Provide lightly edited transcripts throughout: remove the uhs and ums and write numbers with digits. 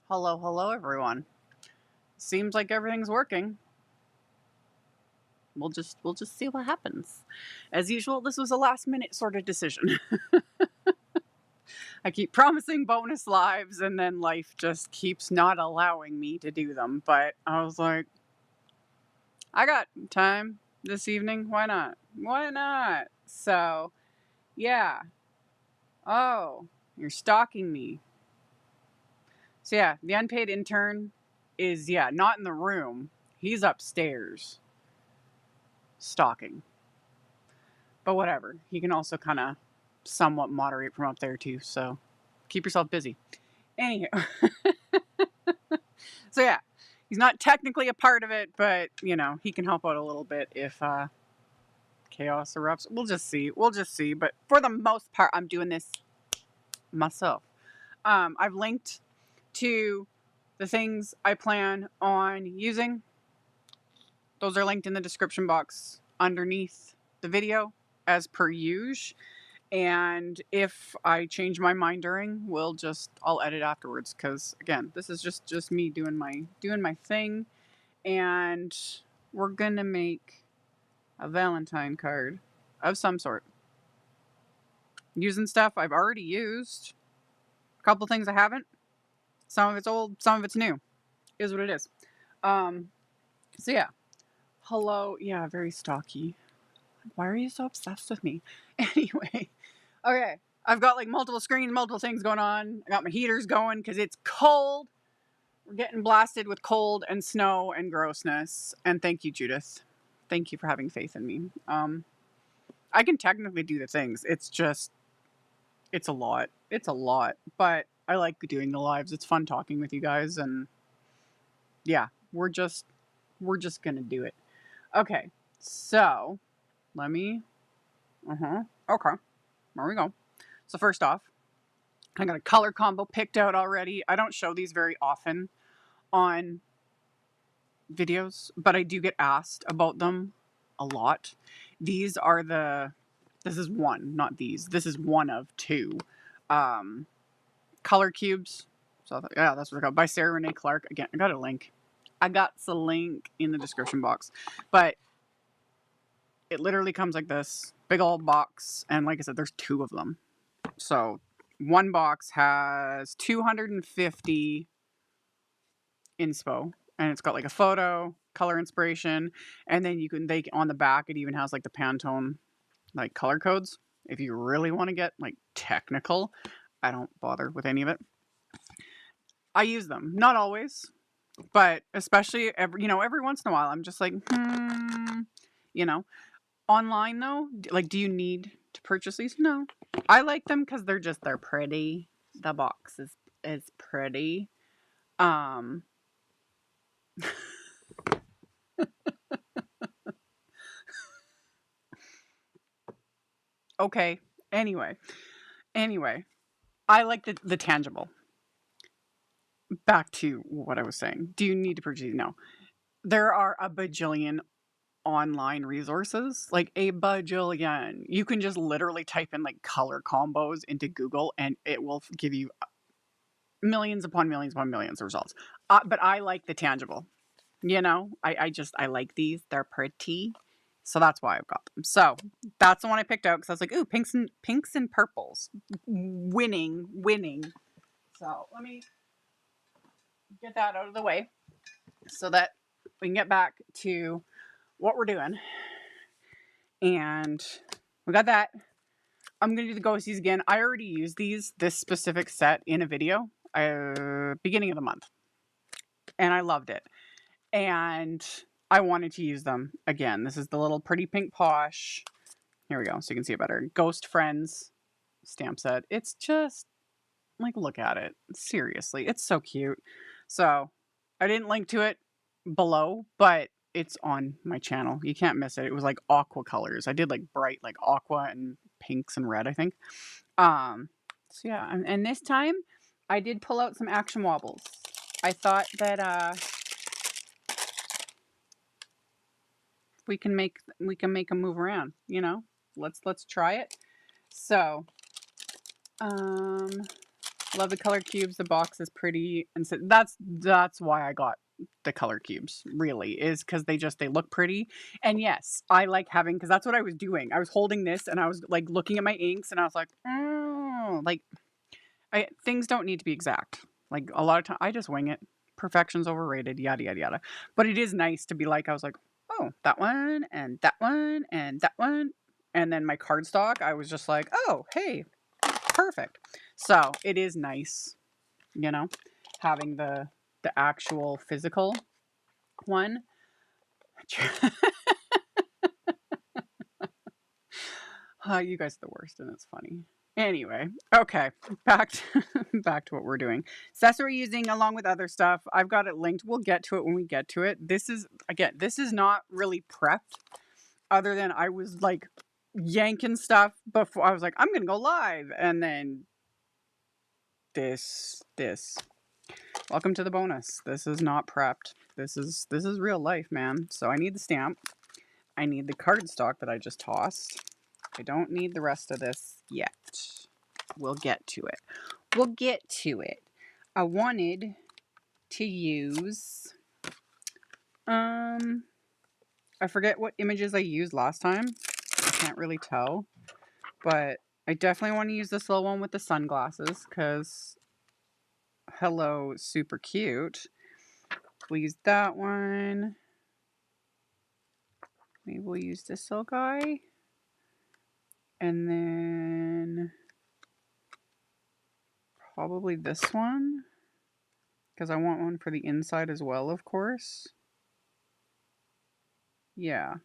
Hello, hello, everyone. Seems like everything's working. We'll just see what happens. As usual, this was a last minute sort of decision. I keep promising bonus lives, and then life just keeps not allowing me to do them. But I was like, I got time this evening. Why not? Why not? So, yeah. Oh, you're stalking me. So yeah, the unpaid intern is not in the room. He's upstairs stalking. But whatever. He can also kind of somewhat moderate from up there too. So keep yourself busy. Anywho. So yeah, he's not technically a part of it, but he can help out a little bit if chaos erupts. We'll just see. We'll just see. But for the most part, I'm doing this myself. I've linked to the things I plan on using. Those are linked in the description box underneath the video as per usual. And if I change my mind during, I'll edit afterwards. Cause again, this is just me doing my thing. And we're gonna make a Valentine card of some sort. Using stuff I've already used. A couple things I haven't. Some of it's old, some of it's new. Is what it is. So yeah. Hello. Yeah, very stocky. Why are you so obsessed with me? Anyway. Okay. I've got like multiple screens, multiple things going on. I got my heaters going because it's cold. We're getting blasted with cold and snow and grossness. And thank you, Judith. Thank you for having faith in me. I can technically do the things. It's a lot. It's a lot. But I like doing the lives. It's fun talking with you guys. And yeah, we're just going to do it. Okay. So let me. Okay. There we go. So first off, I got a color combo picked out already. I don't show these very often on videos, but I do get asked about them a lot. This is one, not these. This is one of two color cubes. So yeah, that's what I got by Sarah Renee Clark. Again, I got a link. I got the link in the description box, but it literally comes like this big old box, and like I said, there's two of them. So one box has 250 inspo, and it's got like a photo, color inspiration, and then on the back it even has like the Pantone like color codes. If you really want to get like technical, I don't bother with any of it. I use them, not always, but especially every once in a while. I'm just like, you know. Online though, like, do you need to purchase these? No, I like them because they're pretty. The box is pretty. Okay. Anyway, I like the tangible. Back to what I was saying. Do you need to purchase? No. There are a bajillion online resources, like a bajillion. You can just literally type in like color combos into Google and it will give you millions upon millions upon millions of results. But I like the tangible. I like these. They're pretty. So that's why I've got them. So that's the one I picked out because I was like, ooh, pinks and purples. Winning. So let me get that out of the way so that we can get back to what we're doing. And we got that. I'm going to do the ghosties again. I already used this specific set in a video beginning of the month. And I loved it. And I wanted to use them again. This is the little pretty pink Posh. Here we go, so you can see it better. Ghost Friends stamp set. It's just, like, look at it. Seriously, it's so cute. So, I didn't link to it below, but it's on my channel. You can't miss it. It was like aqua colors. I did like bright, like aqua and pinks and red, I think. So yeah, and this time I did pull out some action wobbles. I thought that we can make them move around, Let's try it. So Love the color cubes. The box is pretty. And so that's why I got the color cubes, really, is because they look pretty. And yes, I like having, because that's what I was doing. I was holding this and I was like looking at my inks and I was like, oh, like things don't need to be exact. Like a lot of time I just wing it. Perfection's overrated, yada, yada, yada. But it is nice to be like, I was like, oh, that one and that one and that one. And then my cardstock, I was just like, oh, hey, perfect. So it is nice, you know, having the actual physical one. You guys are the worst, and it's funny. Anyway, okay, back to what we're doing. Accessory using along with other stuff. I've got it linked. We'll get to it when we get to it. This is not really prepped, other than I was like yanking stuff before. I was like, I'm gonna go live, and then this. Welcome to the bonus. This is not prepped. This is real life, man. So I need the stamp. I need the cardstock that I just tossed. I don't need the rest of this yet. We'll get to it. We'll get to it. I wanted to use, I forget what images I used last time. I can't really tell. But I definitely want to use this little one with the sunglasses because, hello, super cute. We'll use that one. Maybe we'll use this little guy. And then probably this one. Because I want one for the inside as well, of course. Yeah.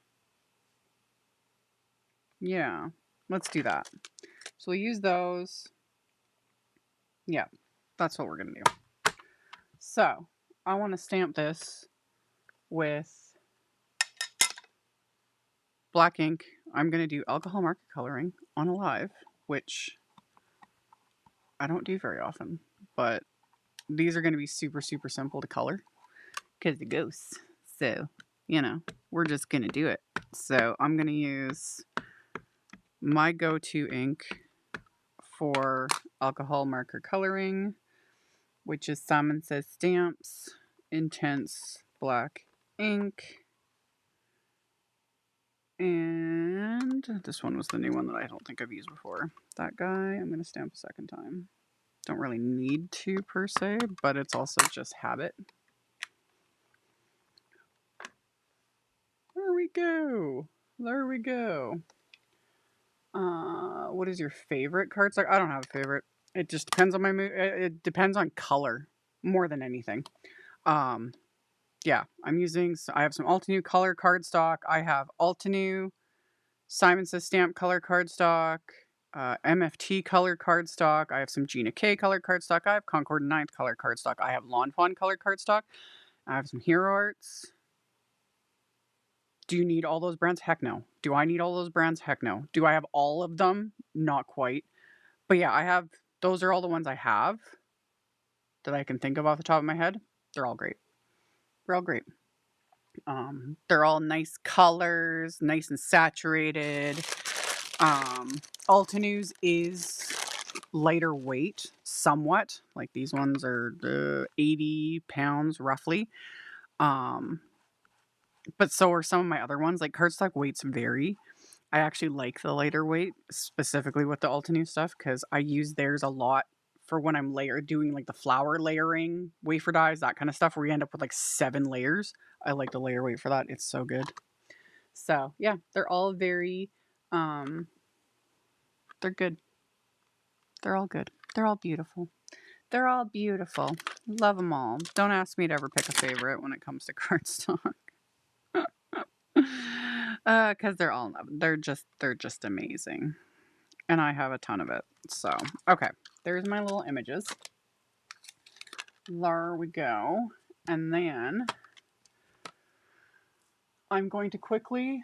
Yeah. Let's do that. So we'll use those. Yeah. That's what we're going to do. So I want to stamp this with black ink. I'm going to do alcohol marker coloring on Alive, which I don't do very often. But these are going to be super, super simple to color because the ghosts. So, you know, we're just going to do it. So I'm going to use my go-to ink for alcohol marker coloring, which is Simon Says Stamps Intense Black Ink. And this one was the new one that I don't think I've used before. That guy, I'm going to stamp a second time. Don't really need to per se, but it's also just habit. There we go. There we go. What is your favorite cardstock? I don't have a favorite. It just depends on my mood. It depends on color more than anything. Yeah, I have some Altenew color cardstock. I have Altenew, Simon Says Stamp color cardstock, MFT color cardstock. I have some Gina K color cardstock. I have Concord 9th color cardstock. I have Lawn Fawn color cardstock. I have some Hero Arts. Do you need all those brands? Heck no. Do I need all those brands? Heck no. Do I have all of them? Not quite. But yeah, those are all the ones I have that I can think of off the top of my head. They're all great. They're all great. They're all nice colors, nice and saturated. Altenew's is lighter weight, somewhat. Like these ones are 80 pounds roughly. But so are some of my other ones. Like cardstock weights vary. I actually like the lighter weight, specifically with the Altenew stuff, because I use theirs a lot for when I'm doing like the flower layering, wafer dies, that kind of stuff, where you end up with like 7 layers. I like the layer weight for that. It's so good. So yeah, they're all very, they're good. They're all good. They're all beautiful. They're all beautiful. Love them all. Don't ask me to ever pick a favorite when it comes to cardstock. Because they're just amazing. And I have a ton of it. So, okay. There's my little images. There we go. And then I'm going to quickly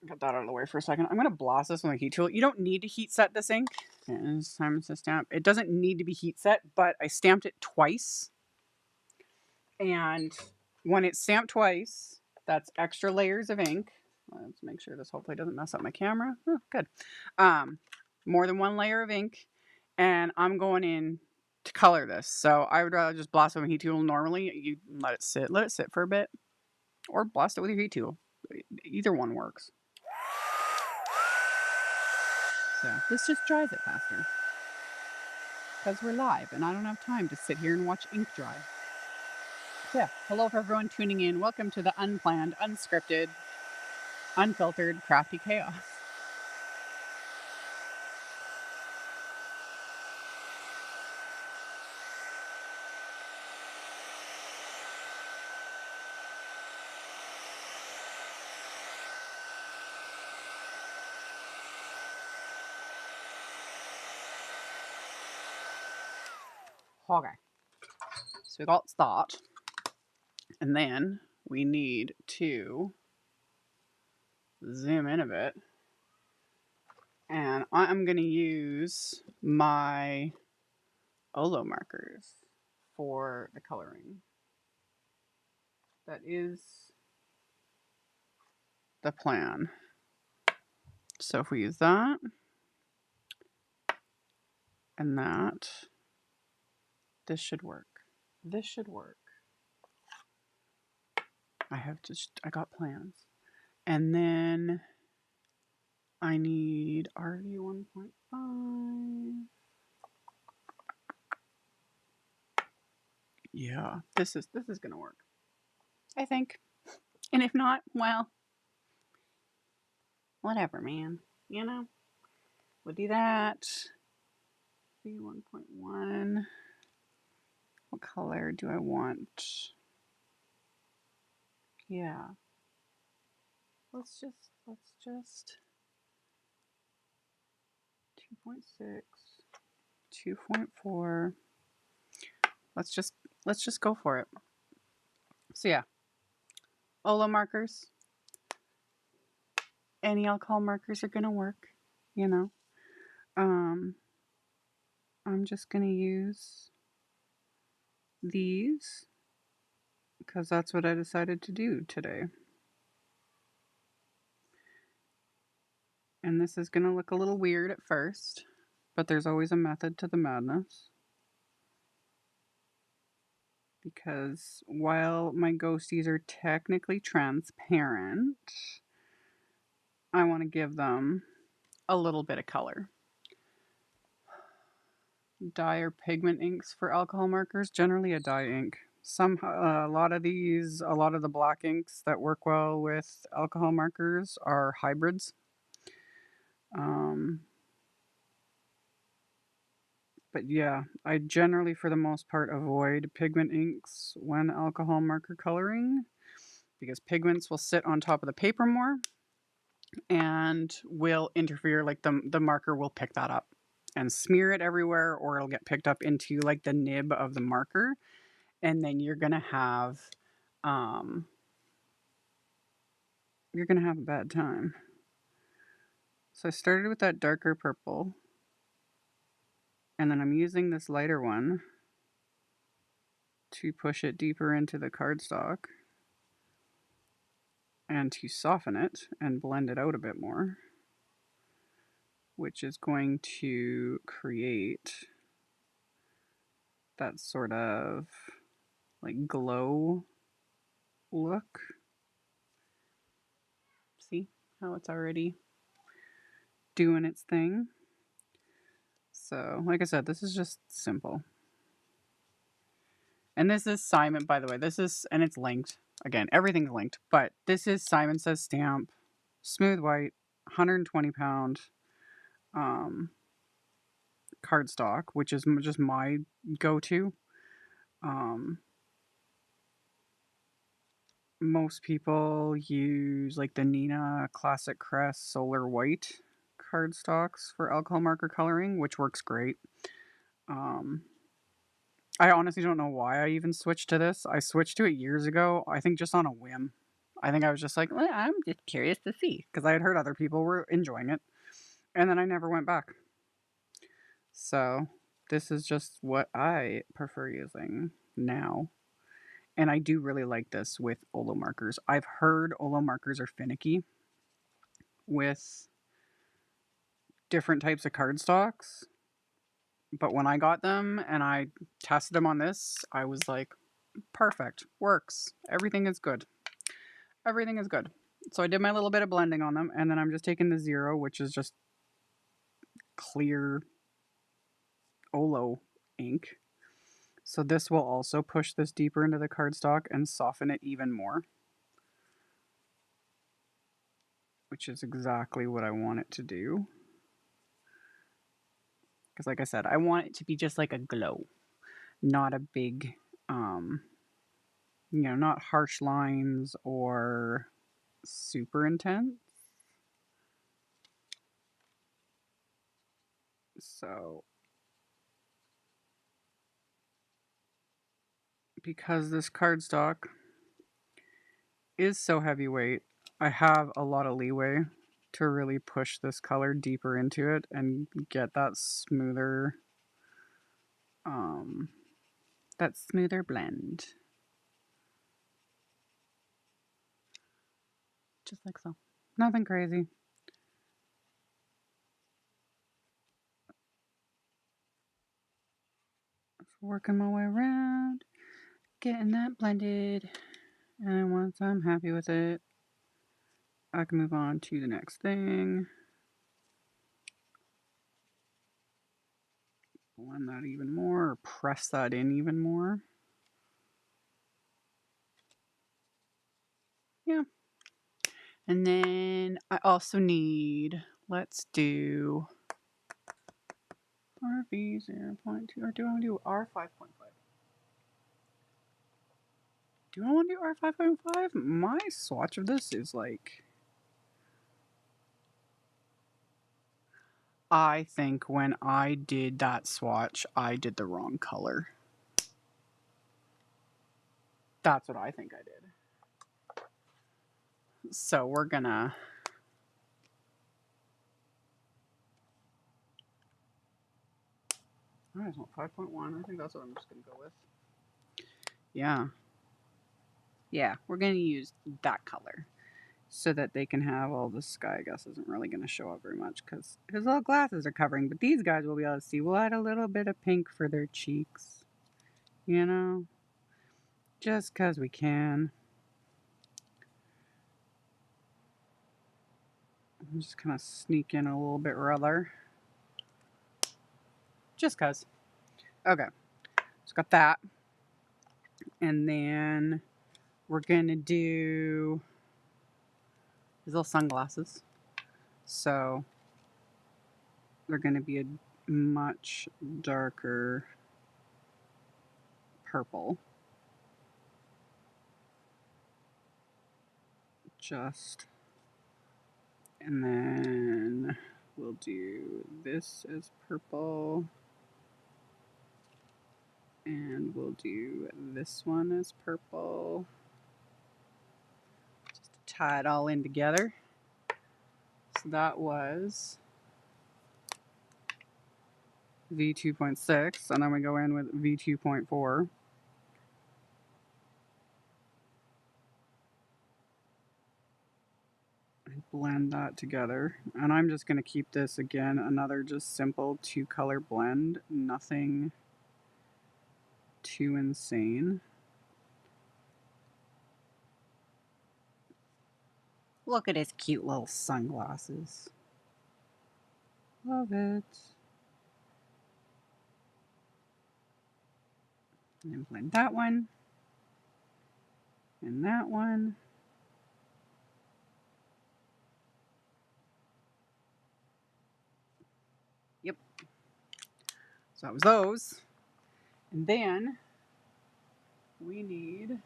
get that out of the way for a second. I'm going to blast this with a heat tool. You don't need to heat set this ink. Simon Says Stamp. It doesn't need to be heat set, but I stamped it twice. And when it's stamped twice, that's extra layers of ink. Let's make sure this hopefully doesn't mess up my camera. Oh, good. More than one layer of ink. And I'm going in to color this. So I would rather just blast it with a heat tool. Normally, you let it sit for a bit, or blast it with your heat tool. Either one works. So this just dries it faster. Because we're live, and I don't have time to sit here and watch ink dry. So yeah, hello for everyone tuning in. Welcome to the unplanned, unscripted, unfiltered, crafty chaos. Okay, so we got that, and then we need to zoom in a bit, and I'm going to use my Olo markers for the coloring. That is the plan. So if we use that and that, this should work. This should work. I got plans. And then I need RV 1.5. Yeah, this is gonna work, I think. And if not, well, whatever, man. You know, we'll do that. RV 1.1. What color do I want? Yeah. Let's just 2.6, 2.4. Let's just go for it. So yeah, Olo markers. Any alcohol markers are gonna work, you know. I'm just gonna use these because that's what I decided to do today. And this is gonna look a little weird at first, but there's always a method to the madness. Because while my ghosties are technically transparent, I want to give them a little bit of color. Dye or pigment inks for alcohol markers, generally a dye ink. A lot of the black inks that work well with alcohol markers are hybrids. But yeah, I generally, for the most part, avoid pigment inks when alcohol marker coloring because pigments will sit on top of the paper more and will interfere. Like the marker will pick that up and smear it everywhere, or it'll get picked up into like the nib of the marker, and then you're gonna have a bad time. So I started with that darker purple, and then I'm using this lighter one to push it deeper into the cardstock and to soften it and blend it out a bit more, which is going to create that sort of like glow look. See how it's already doing its thing? So, like I said, this is just simple. And this is Simon, by the way. And it's linked. Again, everything's linked. But this is Simon Says Stamp, smooth white, 120-pound cardstock, which is just my go-to. Most people use like the Nina Classic Crest Solar White cardstocks for alcohol marker coloring, which works great. I honestly don't know why I even switched to this. I switched to it years ago, I think just on a whim. I think I was just like, well, I'm just curious to see because I had heard other people were enjoying it. And then I never went back. So this is just what I prefer using now. And I do really like this with Olo markers. I've heard Olo markers are finicky with different types of cardstocks. But when I got them and I tested them on this, I was like, perfect, works. Everything is good. Everything is good. So I did my little bit of blending on them, and then I'm just taking the 0, which is just clear Olo ink. So this will also push this deeper into the cardstock and soften it even more, which is exactly what I want it to do. Because like I said, I want it to be just like a glow, not a big, you know, not harsh lines or super intense. So because this cardstock is so heavyweight, I have a lot of leeway to really push this color deeper into it and get that smoother blend. Just like so. Nothing crazy. Just working my way around, getting that blended. And once I'm happy with it, I can move on to the next thing. Blend that even more, or press that in even more. Yeah. And then I also need, let's do RV 0.2, or do I want to do R 5.5? Do I want to do R 5.5? My swatch of this is like, I think when I did that swatch, I did the wrong color. That's what I think I did. So we're gonna... I just want 5.1. I think that's what I'm just gonna go with. Yeah. Yeah, we're gonna use that color so that they can have all the sky. I guess isn't really gonna show up very much because his little glasses are covering, but these guys will be able to see. We'll add a little bit of pink for their cheeks, you know, just because we can. I'm just gonna sneak in a little bit rather. Just because. Okay. Just got that. And then we're going to do these little sunglasses. So they're going to be a much darker purple. Just. And then we'll do this as purple. And we'll do this one as purple. Just to tie it all in together. So that was V2.6, and then we go in with V2.4. And blend that together. And I'm just going to keep this, again, another just simple 2-color blend. Nothing too insane. Look at his cute little sunglasses. Love it. And then blend that one. And that one. Yep. So that was those. And then we need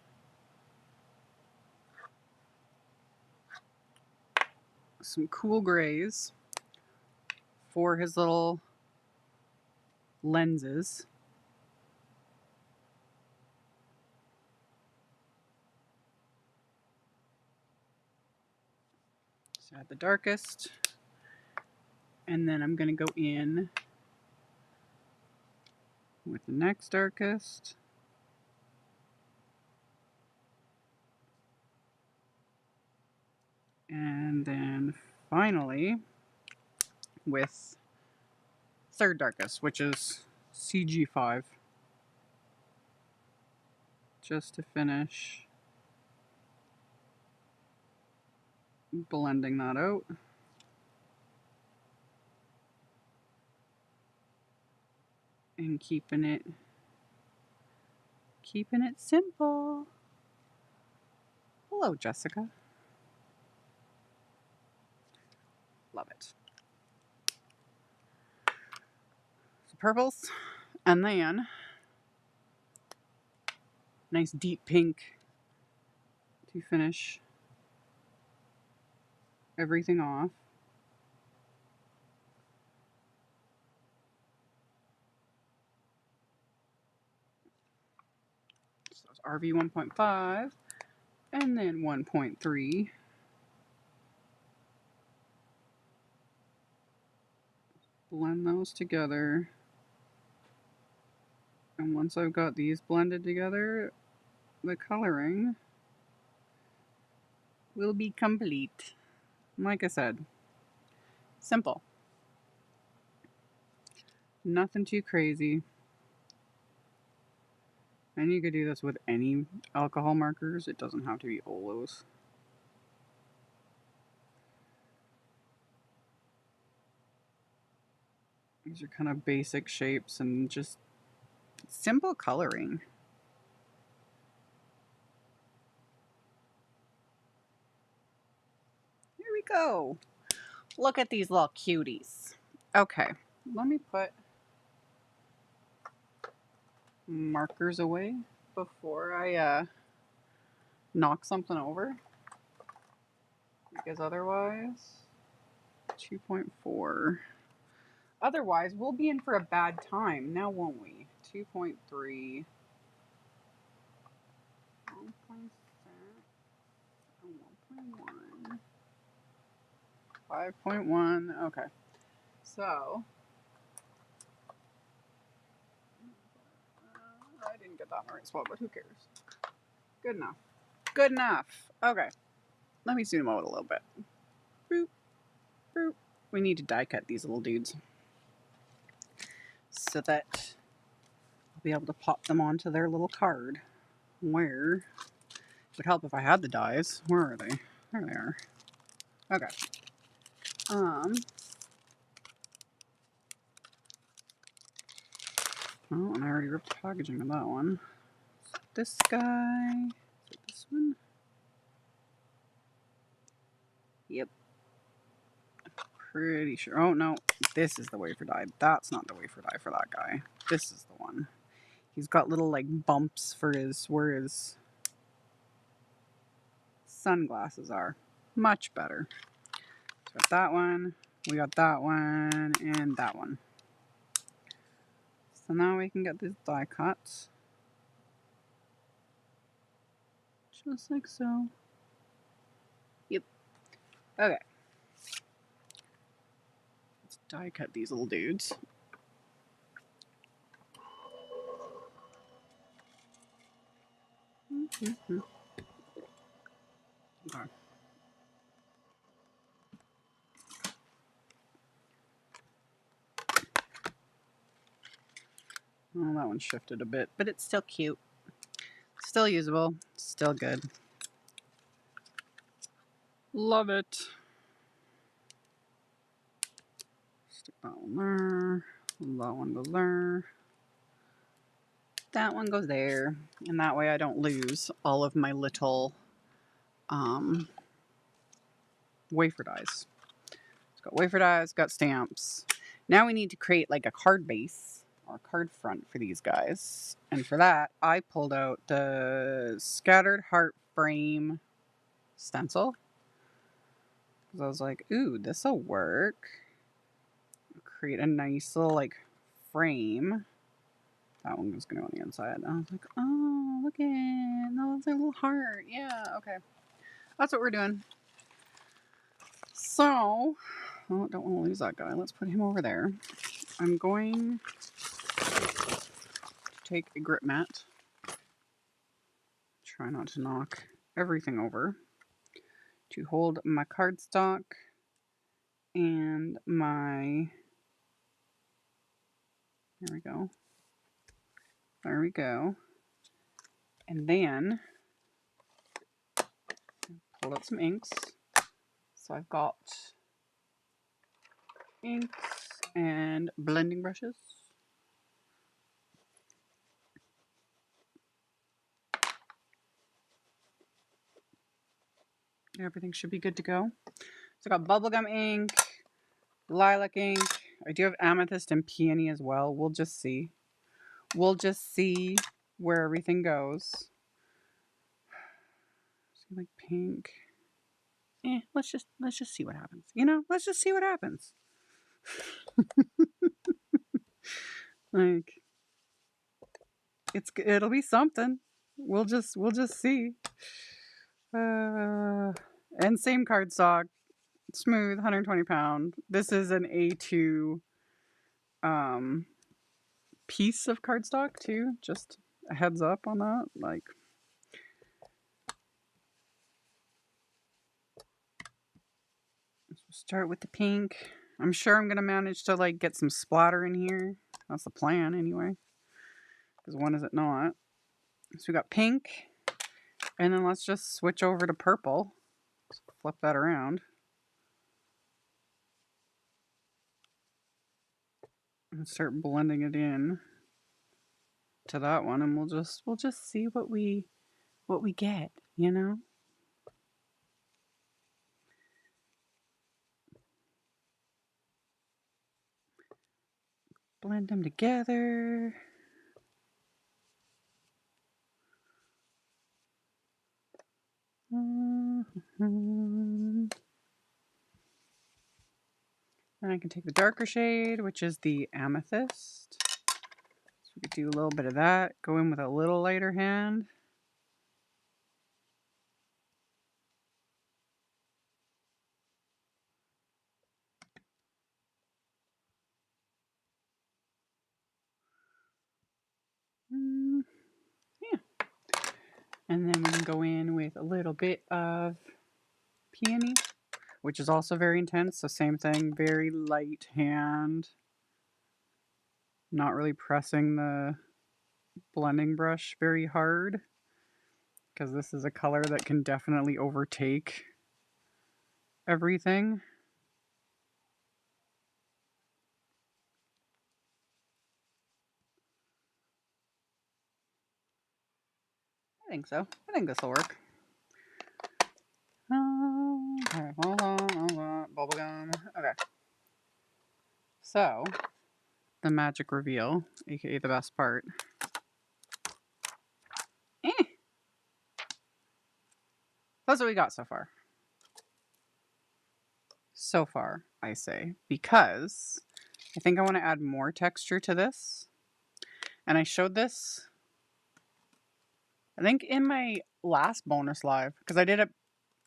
some cool grays for his little lenses. So add the darkest. And then I'm going to go in with the next darkest. And then finally with third darkest, which is CG5 just to finish blending that out. And keeping it simple. Hello, Jessica. Love it. So purples, and then nice deep pink to finish everything off. So it's RV 1.5 and then 1.3. Blend those together. And once I've got these blended together, the coloring will be complete. Like I said, simple. Nothing too crazy. And you could do this with any alcohol markers. It doesn't have to be Olos. These are kind of basic shapes and just simple coloring. Here we go. Look at these little cuties. Okay, let me put markers away before I knock something over. Because otherwise, 2.4. Otherwise, we'll be in for a bad time, now won't we? 2.3. 1.7. 1.1. 5.1. Okay. So, I didn't get that in the right spot, but who cares? Good enough. Good enough. Okay. Let me zoom out a little bit. Boop. Boop. We need to die cut these little dudes so that I'll be able to pop them onto their little card. Where it would help if I had the dies. Where are they? There they are. Okay. Oh, and I already ripped the packaging of that one. This guy. Is it this one? Yep. Pretty sure. Oh no, this is the wafer die. That's not the wafer die for that guy. This is the one. He's got little like bumps for where his sunglasses are. Much better. So we got that one. We got that one and that one. So now we can get these die cuts. Just like so. Yep. Okay. Let's die cut these little dudes. Okay. Well, that one shifted a bit, but it's still cute. Still usable. Still good. Love it. Stick that one there. That one goes there. That one goes there. And that way I don't lose all of my little wafer dies. It's got wafer dies, got stamps. Now we need to create like a card base or card front for these guys. And for that, I pulled out the Scattered Heart Frame stencil. Because I was like, ooh, this'll work. Create a nice little like frame. That one was going to go on the inside. I was like, oh, look at no, that's a little heart. Yeah, okay. That's what we're doing. So, oh, don't want to lose that guy. Let's put him over there. I'm going to take a grip mat. Try not to knock everything over. To hold my cardstock and my... There we go. There we go. And then pull out some inks. So I've got inks and blending brushes. Everything should be good to go. So I got bubblegum ink, lilac ink. I do have amethyst and peony as well. We'll just see. We'll just see where everything goes. Like pink. Let's just see what happens. Let's just see what happens. Like it'll be something. We'll just see. And same cardstock, smooth, 120 pound. This is an A2 piece of cardstock too. Just a heads up on that. Like, start with the pink. I'm sure I'm gonna manage to like get some splatter in here. That's the plan anyway. Because when is it not? So we got pink, and then let's just switch over to purple. Let's flip that around. And start blending it in to that one, and we'll just see what we get, Blend them together. And I can take the darker shade, which is the amethyst. So we could do a little bit of that. Go in with a little lighter hand. Yeah. And then we can go in with a little bit of peony, which is also very intense. So same thing, very light hand. Not really pressing the blending brush very hard, because this is a color that can definitely overtake everything. I think so. I think this will work. Okay, hold on. Bubblegum. Okay. So, the magic reveal, aka the best part. That's what we got so far. So far, I say. Because I think I want to add more texture to this. And I showed this, I think, in my last bonus live. Because I did it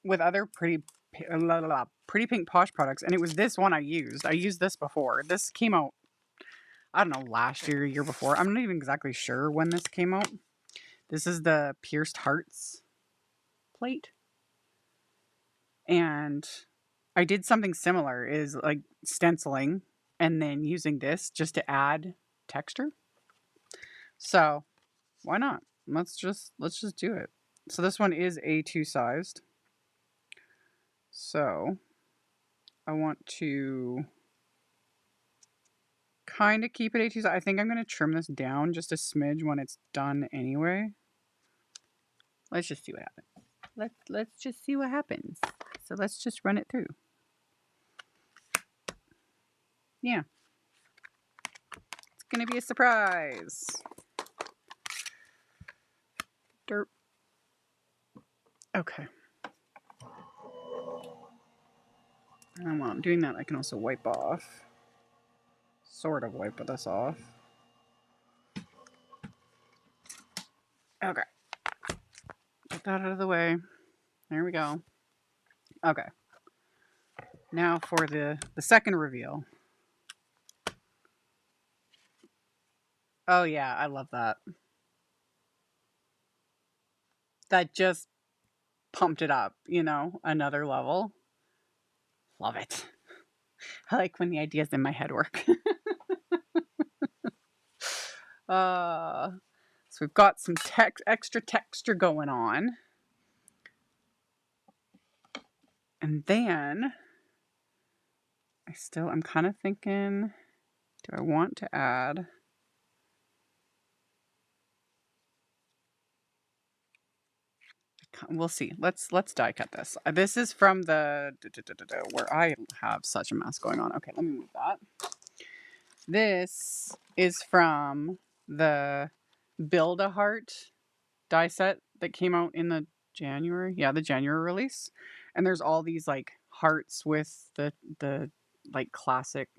with other pretty pink Posh products. And it was this one I used. I used this before. This came out, I don't know, last year, year before. I'm not even exactly sure when this came out. This is the Pierced Hearts plate. And I did something similar, is like stenciling and then using this just to add texture. So why not? Let's just do it. So this one is A2 sized. So I want to kind of keep it A2 size. I think I'm going to trim this down just a smidge when it's done anyway. Let's just see what happens. Let's just see what happens. So let's just run it through. Yeah. It's going to be a surprise. Derp. Okay. And while I'm doing that, I can also wipe off. Sort of wipe this off. Okay. Get that out of the way. There we go. Okay. Now for the second reveal. Oh yeah, I love that. That just pumped it up, another level. Love it. I like when the ideas in my head work. So we've got some extra texture going on. And then I'm kind of thinking, do I want to add? We'll see. Let's die cut this. This is from the where I have such a mess going on. Okay, let me move that. This is from the Build a Heart die set that came out in the January. Yeah, the January release. And there's all these like hearts with the like classic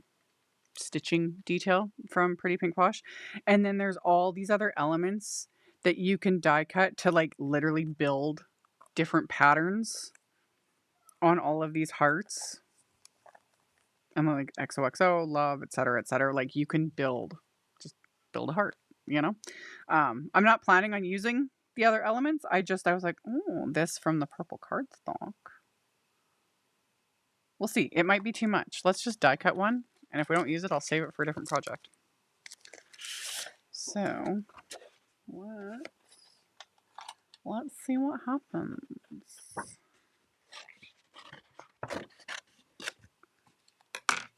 stitching detail from Pretty Pink Posh. And then there's all these other elements that you can die cut to like literally build different patterns on all of these hearts. And like XOXO, love, etc., etc. Like you can just build a heart, you know? I'm not planning on using the other elements. I was like, oh, this from the purple cardstock. We'll see. It might be too much. Let's just die cut one. And if we don't use it, I'll save it for a different project. So, let's see what happens.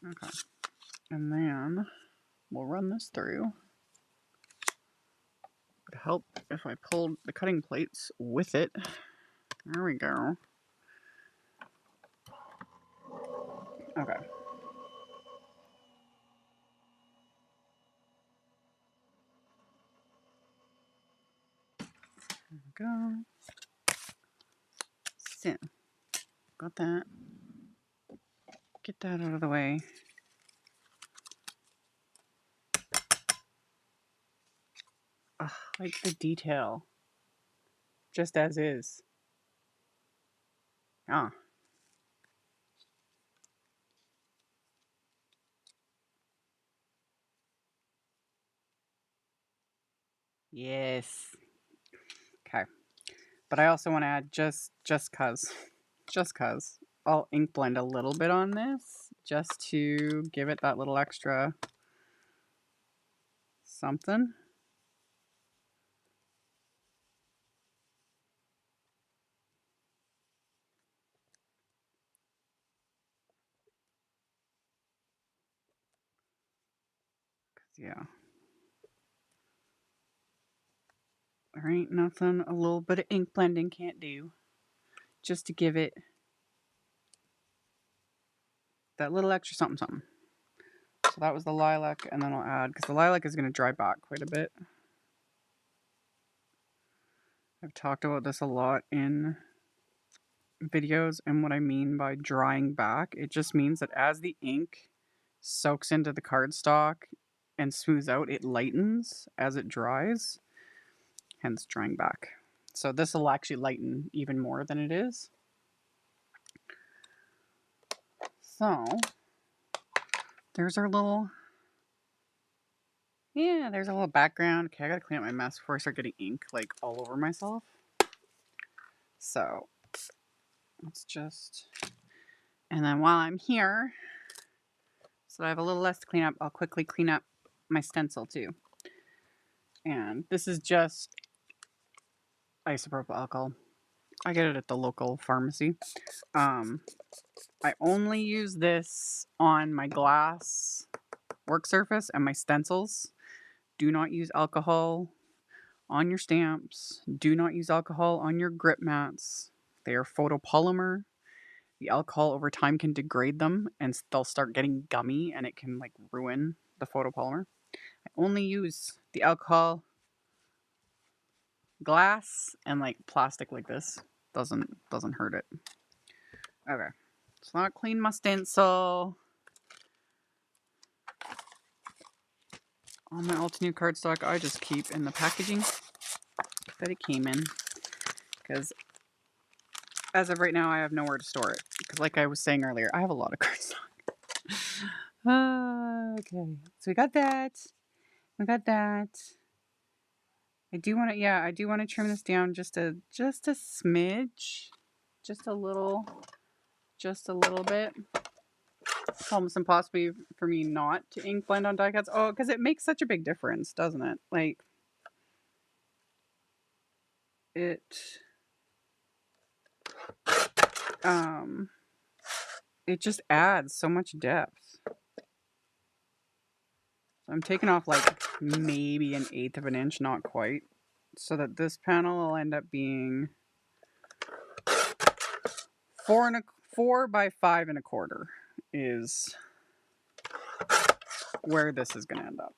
Okay. And then we'll run this through. It would help if I pulled the cutting plates with it. There we go. Okay. There we go. So, got that. Get that out of the way. Ugh, like the detail. Just as is. Ah. Yes. Okay. But I also want to add just cuz. I'll ink blend a little bit on this just to give it that little extra something. Yeah. There ain't nothing a little bit of ink blending can't do. Just to give it that little extra something. So that was the lilac, and then I'll add, because the lilac is going to dry back quite a bit. I've talked about this a lot in videos, and what I mean by drying back, it just means that as the ink soaks into the cardstock and smooths out, it lightens as it dries, hence drying back. So this will actually lighten even more than it is. So there's our little, there's a little background. Okay, I gotta clean up my mess before I start getting ink like all over myself. So let's just, and then while I'm here, so I have a little less to clean up, I'll quickly clean up my stencil too. And this is just isopropyl alcohol. I get it at the local pharmacy. I only use this on my glass work surface and my stencils. Do not use alcohol on your stamps. Do not use alcohol on your grip mats. They are photopolymer. The alcohol over time can degrade them and they'll start getting gummy and it can like ruin the photopolymer. I only use the alcohol glass and like plastic like this. Doesn't hurt it. Okay. So now I clean my stencil. On my Altenew cardstock, I just keep in the packaging that it came in. Because as of right now, I have nowhere to store it. Because like I was saying earlier, I have a lot of cardstock. Okay. So we got that. I do want to trim this down just a smidge. Just a little bit. It's almost impossible for me not to ink blend on die cuts. Oh, because it makes such a big difference, doesn't it? Like, it it just adds so much depth. So I'm taking off like maybe 1/8 of an inch, not quite, so that this panel will end up being 4 by 5 1/4 is where this is going to end up.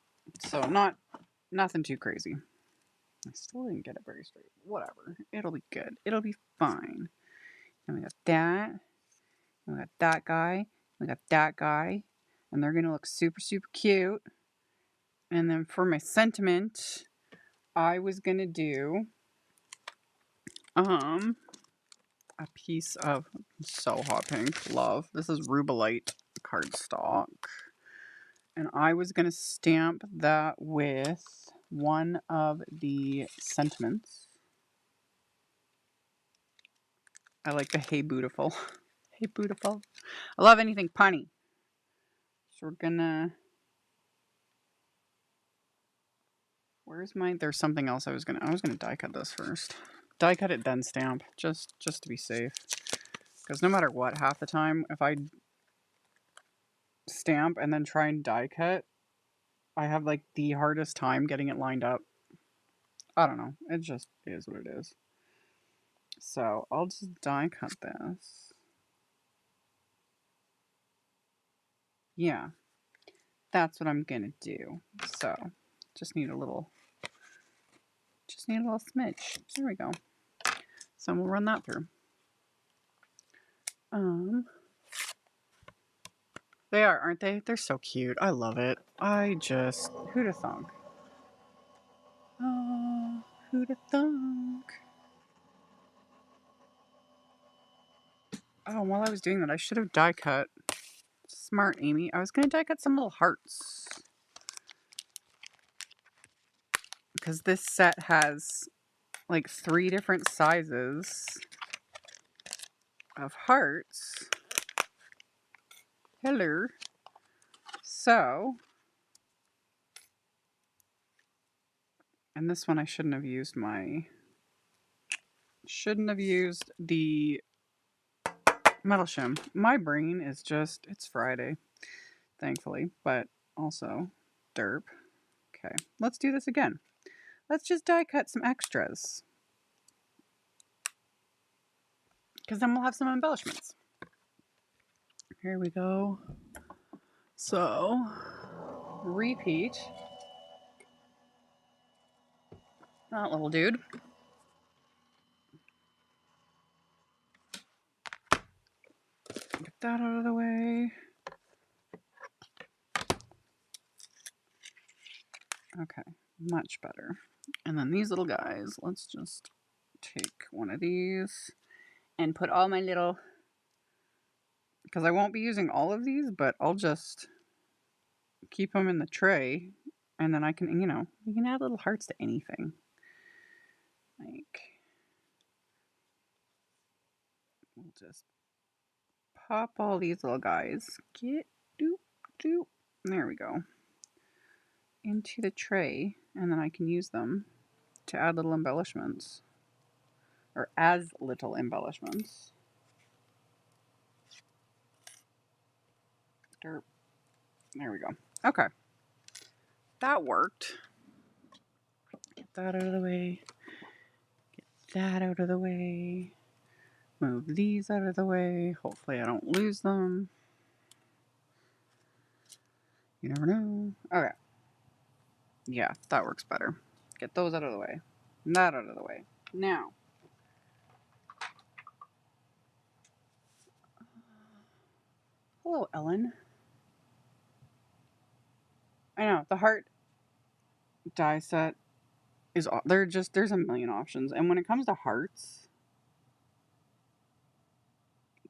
So nothing too crazy. I still didn't get it very straight. Whatever. It'll be good. It'll be fine. And we got that. And we got that guy. We got that guy. And they're going to look super, super cute. And then for my sentiment, I was going to do a piece of so hot pink. Love. This is Rubellite cardstock. And I was going to stamp that with one of the sentiments. I like the Hey Beautiful. Hey Beautiful. I love anything punny. So we're gonna... Where's my... There's something else I was gonna die cut this first. Die cut it, then stamp. Just to be safe. Because no matter what, half the time, if I stamp and then try and die cut, I have like the hardest time getting it lined up. I don't know. It just is what it is. So I'll just die cut this. Yeah. That's what I'm gonna do. So just need a little smidge. There we go. So we'll run that through. They are, aren't they? They're so cute. I love it. Who'da thunk? Oh, who'da thunk? Oh, while I was doing that, I should have die cut. Smart, Amy. I was going to die cut some little hearts. Because this set has like 3 different sizes of hearts. Hello. So, and this one I shouldn't have used the metal shim. My brain is just, it's Friday, thankfully, but also derp. Okay, let's do this again. Let's just die cut some extras. Because then we'll have some embellishments. Here we go. So, repeat that little dude. Get that out of the way. Okay, much better. And then these little guys, let's just take one of these and put all my little, because I won't be using all of these, but I'll just keep them in the tray, and then I can, you can add little hearts to anything. Like, we'll just pop all these little guys. Get, doop, doop. There we go. Into the tray, and then I can use them to add little embellishments. Or as little embellishments. Derp. There we go. Okay. That worked. Get that out of the way. Get that out of the way. Move these out of the way. Hopefully I don't lose them. You never know. Okay. Yeah, that works better. Get those out of the way. That out of the way. Now. Hello, Ellen. I know, the heart die set is, there's a million options. And when it comes to hearts,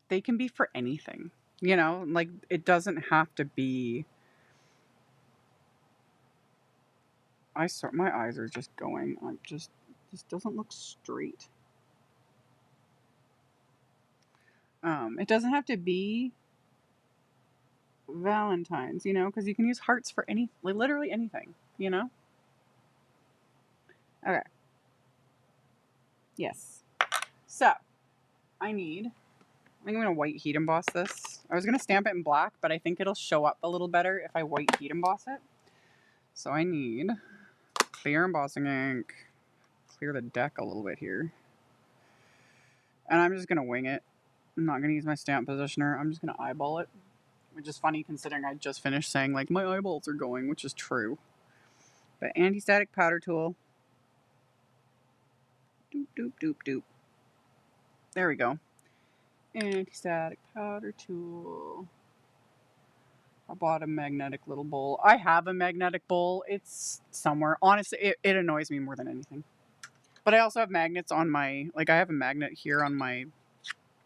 they can be for anything. Like, it doesn't have to be... my eyes are just going. This doesn't look straight. It doesn't have to be Valentines, you know, because you can use hearts for any, literally anything, you know? Okay. Yes. So, I think I'm going to white heat emboss this. I was going to stamp it in black, but I think it'll show up a little better if I white heat emboss it. So I need clear embossing ink. Clear the deck a little bit here. And I'm just going to wing it. I'm not going to use my stamp positioner. I'm just going to eyeball it. Which is funny considering I just finished saying, like, my eyeballs are going, which is true. But anti-static powder tool. Doop, doop, doop, doop. There we go. Anti-static powder tool. I bought a magnetic little bowl. I have a magnetic bowl. It's somewhere. Honestly, it annoys me more than anything. But I also have magnets on my, like, I have a magnet here on my,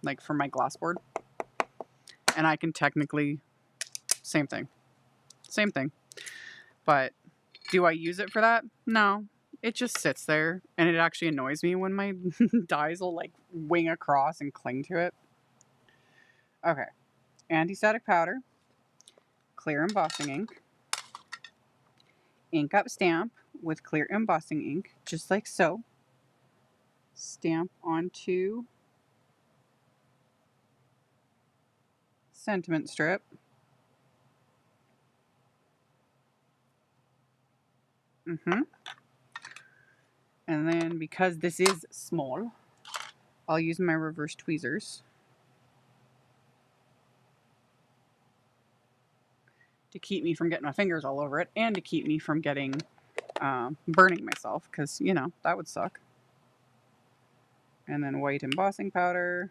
like, for my glass board. And I can technically, same thing. Same thing. But do I use it for that? No. It just sits there. And it actually annoys me when my dies will, like, wing across and cling to it. Okay. Anti-static powder. Clear embossing ink. Ink up stamp with clear embossing ink, just like so. Stamp onto sentiment strip. And then because this is small, I'll use my reverse tweezers to keep me from getting my fingers all over it and to keep me from getting burning myself, because, you know, that would suck. And then white embossing powder.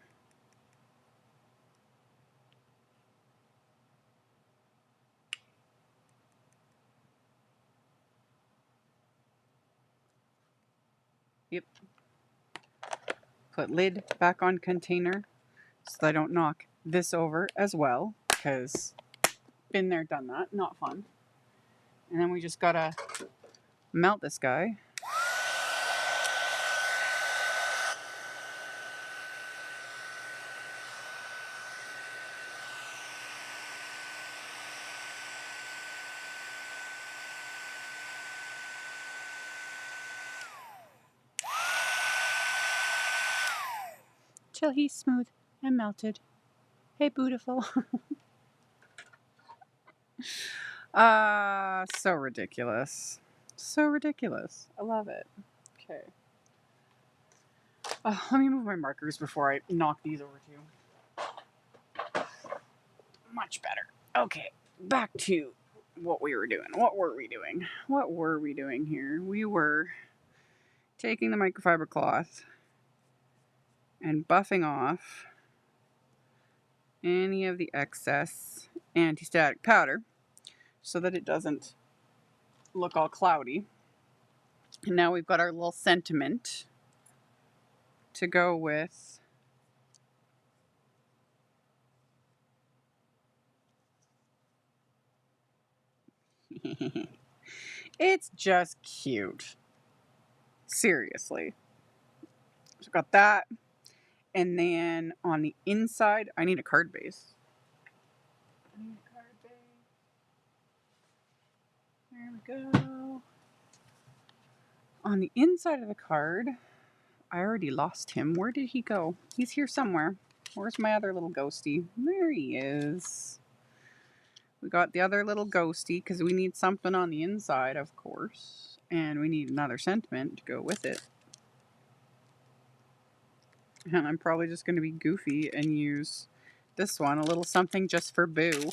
Yep. Put lid back on container so that I don't knock this over as well, because been there, done that. Not fun. And then we just gotta melt this guy. Till he's smooth and melted. Hey, beautiful. So ridiculous. So ridiculous. I love it. Okay. Let me move my markers before I knock these over too. Much better. Okay, back to what we were doing. What were we doing? What were we doing here? We were taking the microfiber cloth and buffing off any of the excess anti-static powder so that it doesn't look all cloudy. And now we've got our little sentiment to go with it's just cute. Seriously. So got that. And then on the inside, I need a card base. There we go. On the inside of the card, I already lost him. Where did he go? He's here somewhere. Where's my other little ghosty? There he is. We got the other little ghosty because we need something on the inside, of course. And we need another sentiment to go with it. And I'm probably just going to be goofy and use this one, a little something just for Boo.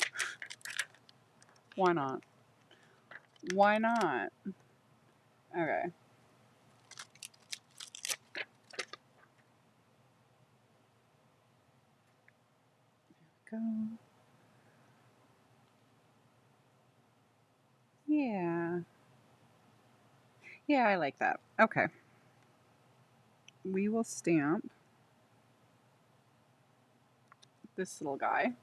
Why not? Why not? Okay. Go. Yeah. Yeah, I like that. Okay. We will stamp this little guy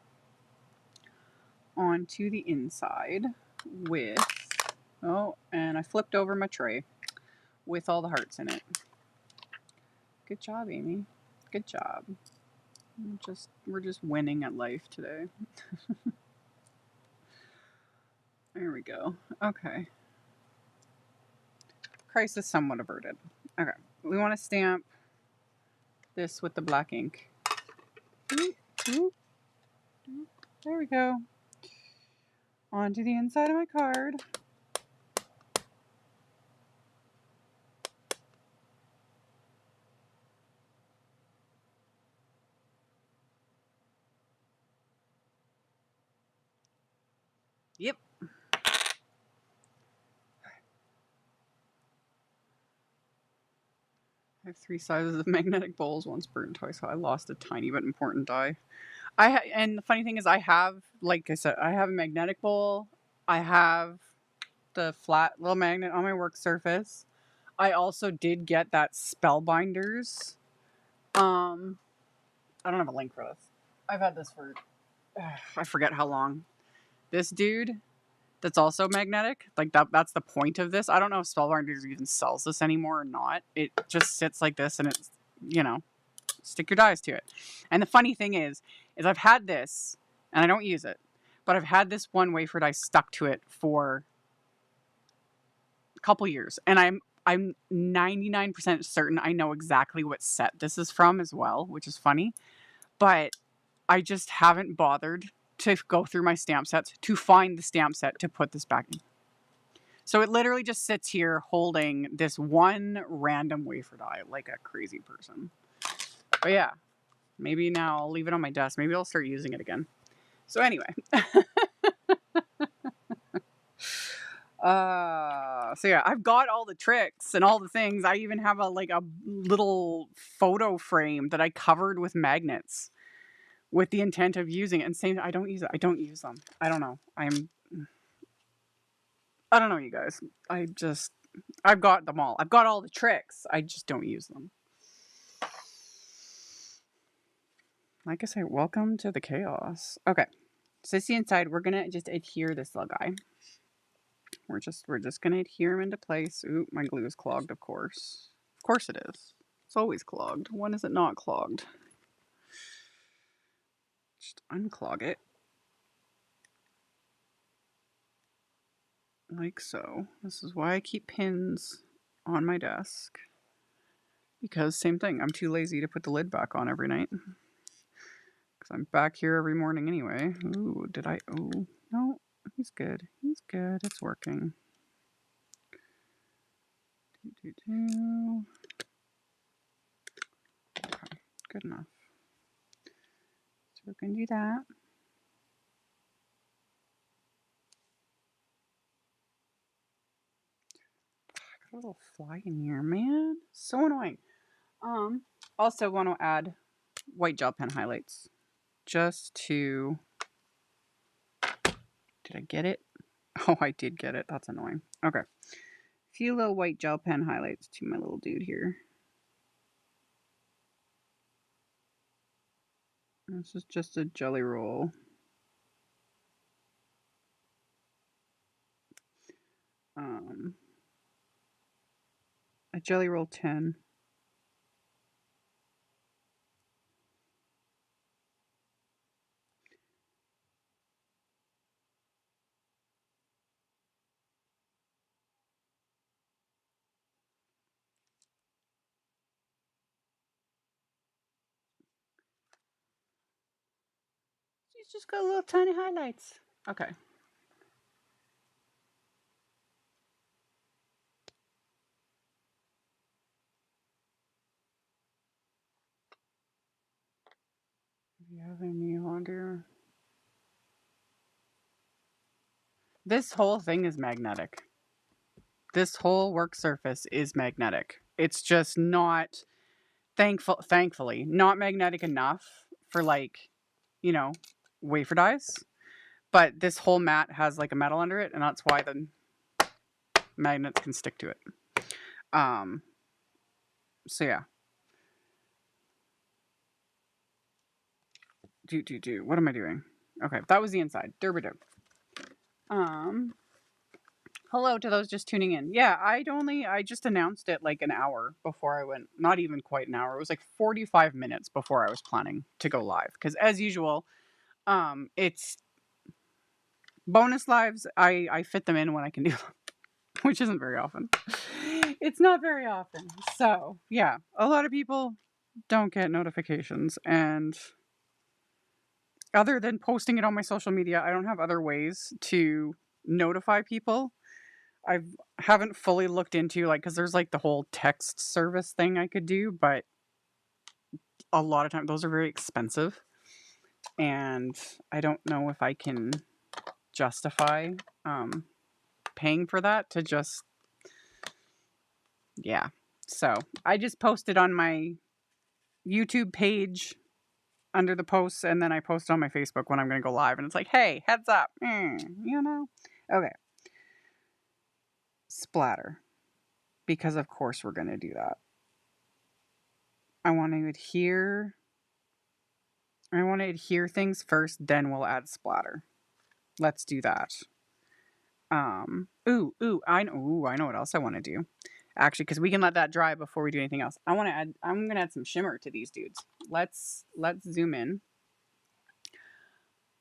onto the inside with, oh, and I flipped over my tray with all the hearts in it. Good job, Amy. Good job. We're just winning at life today. There we go. Okay. Crisis somewhat averted. Okay. We want to stamp this with the black ink. There we go. Onto the inside of my card. Yep. I have 3 sizes of magnetic bowls, once burnt, twice. So I lost a tiny but important die. And the funny thing is, I have, like I said, I have a magnetic bowl. I have the flat little magnet on my work surface. I also did get that Spellbinders. I don't have a link for this. I've had this for I forget how long. This dude that's also magnetic. Like that's the point of this. I don't know if Spellbinders even sells this anymore or not. It just sits like this and it's, stick your dies to it. And the funny thing is I've had this and I don't use it, but I've had this one wafer die stuck to it for a couple years. And I'm 99% certain I know exactly what set this is from as well, which is funny. But I just haven't bothered to go through my stamp sets to find the stamp set to put this back in. So it literally just sits here holding this one random wafer die like a crazy person. But yeah, maybe now I'll leave it on my desk. Maybe I'll start using it again. So anyway. So yeah, I've got all the tricks and all the things. I even have a little photo frame that I covered with magnets with the intent of using it. And saying I don't use it. I don't use them. I don't know. I don't know, you guys. I've got them all. I've got all the tricks. I just don't use them. Like I say, welcome to the chaos. Okay. So see inside, we're gonna just adhere this little guy. We're just gonna adhere him into place. Ooh, my glue is clogged, of course. Of course it is. It's always clogged. When is it not clogged? Just unclog it. Like so. This is why I keep pins on my desk. Because same thing, I'm too lazy to put the lid back on every night. Because I'm back here every morning anyway. Ooh, oh, no, he's good. He's good, it's working. Okay, good enough. So we're going to do that. I got a little fly in here, man. So annoying. Also want to add white gel pen highlights. Just to... Did I get it? Oh, I did get it. That's annoying. Okay. A few little white gel pen highlights to my little dude here. This is just a jelly roll. A jelly roll 10. She's just got little tiny highlights. Okay. Do you have any on here? This whole thing is magnetic. This whole work surface is magnetic. It's just not thankfully not magnetic enough for wafer dies. But this whole mat has like a metal under it, and that's why the magnets can stick to it. So yeah. What am I doing? Okay, that was the inside. Derby-derb. Hello to those just tuning in. Yeah, I just announced it like an hour before I went. Not even quite an hour. It was like 45 minutes before I was planning to go live. Because as usual, it's Bonus lives, I fit them in when I can do them, which isn't very often. It's not very often. So, yeah, a lot of people don't get notifications. And other than posting it on my social media, I don't have other ways to notify people. I haven't fully looked into, like, because there's like the whole text service thing I could do, but a lot of times those are very expensive. And I don't know if I can justify paying for that to just, yeah. So I just posted on my YouTube page under the posts, and then I post on my Facebook when I'm going to go live, and it's like, hey, heads up, you know? Okay. Splatter. Because of course we're going to do that. I want to adhere things first, then we'll add splatter. Let's do that. I know what else I want to do. Actually, because we can let that dry before we do anything else. I'm gonna add some shimmer to these dudes. Let's zoom in.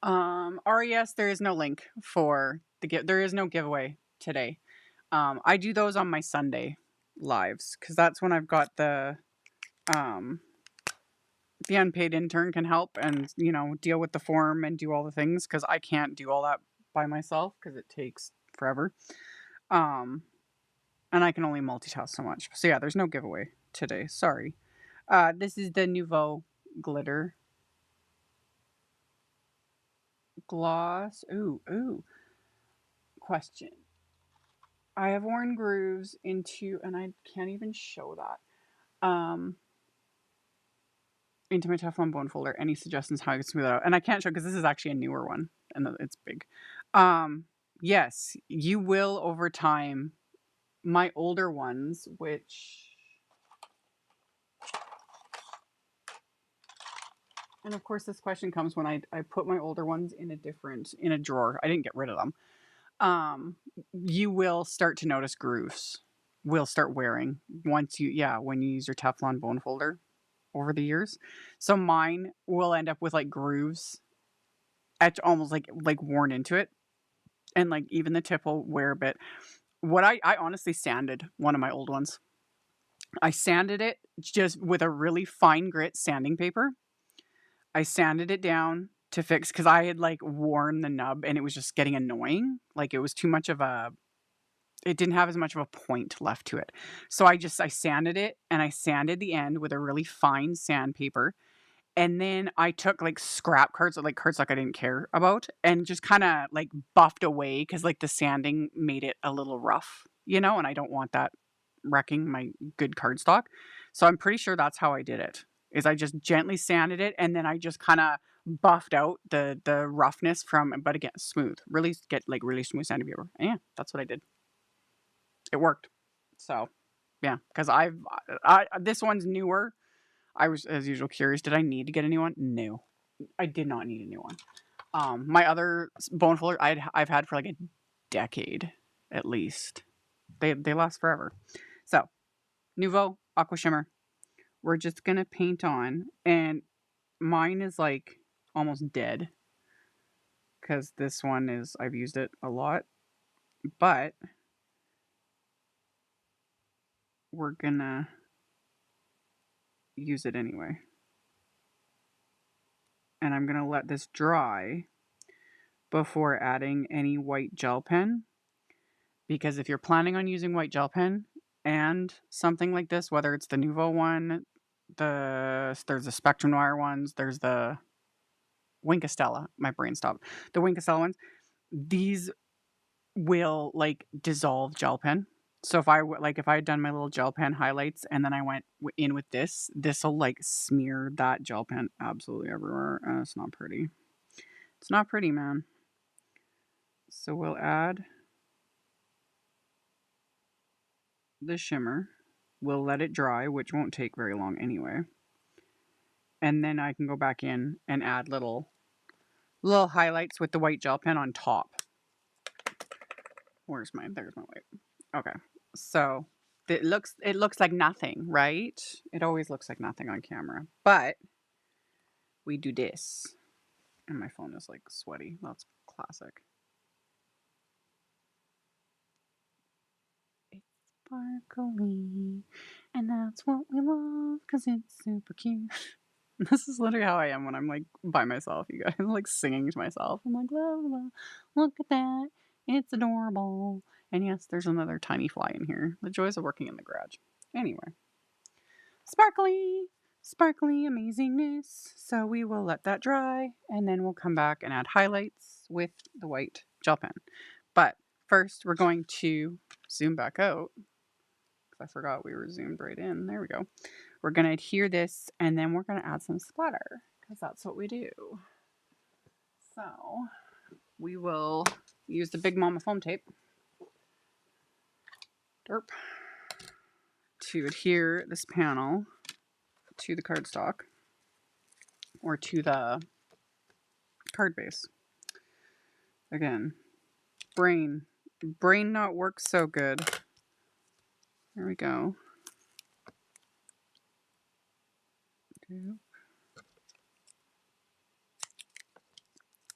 RES, there is no link for there is no giveaway today. I do those on my Sunday lives because that's when I've got the unpaid intern can help and, deal with the form and do all the things because I can't do all that by myself because it takes forever. And I can only multitask so much. So yeah, there's no giveaway today. Sorry. This is the Nuvo glitter gloss. Ooh. Question. I have worn grooves into, and I can't even show that. Into my Teflon bone folder. Any suggestions how I can smooth it out? And I can't show because this is actually a newer one and it's big. Yes, you will over time. My older ones, which, and of course this question comes when I put my older ones in a drawer. I didn't get rid of them. You will start to notice grooves will start wearing when you use your Teflon bone folder over the years. So mine will end up with like grooves etched almost like worn into it. And like even the tip will wear a bit. What I honestly sanded one of my old ones. I sanded it just with a really fine grit sanding paper. I sanded it down to fix because I had like worn the nub and it was just getting annoying. Like it was too much of it didn't have as much of a point left to it. So I sanded it and I sanded the end with a really fine sandpaper. And then I took like scrap cards, like cardstock I didn't care about, and just kind of like buffed away because like the sanding made it a little rough, and I don't want that wrecking my good cardstock. So I'm pretty sure that's how I did it. Is I just gently sanded it and then I just kind of buffed out the roughness but again, smooth, really get like really smooth sandpaper. Yeah, that's what I did. It worked. So yeah, because this one's newer. I was, as usual, curious. Did I need to get a new one? No, I did not need a new one. My other bone folder I've had for like a decade at least. They last forever. So, Nuvo Aqua Shimmer. We're just gonna paint on, and mine is like almost dead because this one is I've used it a lot, but we're gonna use it anyway. And I'm gonna let this dry before adding any white gel pen. Because if you're planning on using white gel pen and something like this, whether it's the Nuvo one, there's the Spectrum Noir ones, there's the Winkastella, my brain stopped. The Winkastella ones, these will like dissolve gel pen. So if I had done my little gel pen highlights and then I went in with this will like smear that gel pen absolutely everywhere. It's not pretty. It's not pretty, man. So we'll add the shimmer. We'll let it dry, which won't take very long anyway. And then I can go back in and add little highlights with the white gel pen on top. There's my white. Okay. So it looks like nothing, right? It always looks like nothing on camera. But we do this. And my phone is like sweaty. That's classic. sparkly. And that's what we love because it's super cute. This is literally how I am when I'm like by myself, you guys. I'm like singing to myself. I'm like, la, la, look at that. It's adorable. And yes, there's another tiny fly in here. The joys of working in the garage. Anyway. Sparkly, sparkly amazingness. So we will let that dry and then we'll come back and add highlights with the white gel pen. But first we're going to zoom back out. I forgot we were zoomed right in. There we go. We're going to adhere this and then we're going to add some splatter because that's what we do. So we will use the Big Mama foam tape derp, to adhere this panel to the cardstock or to the card base. Again, brain not work so good. There we go.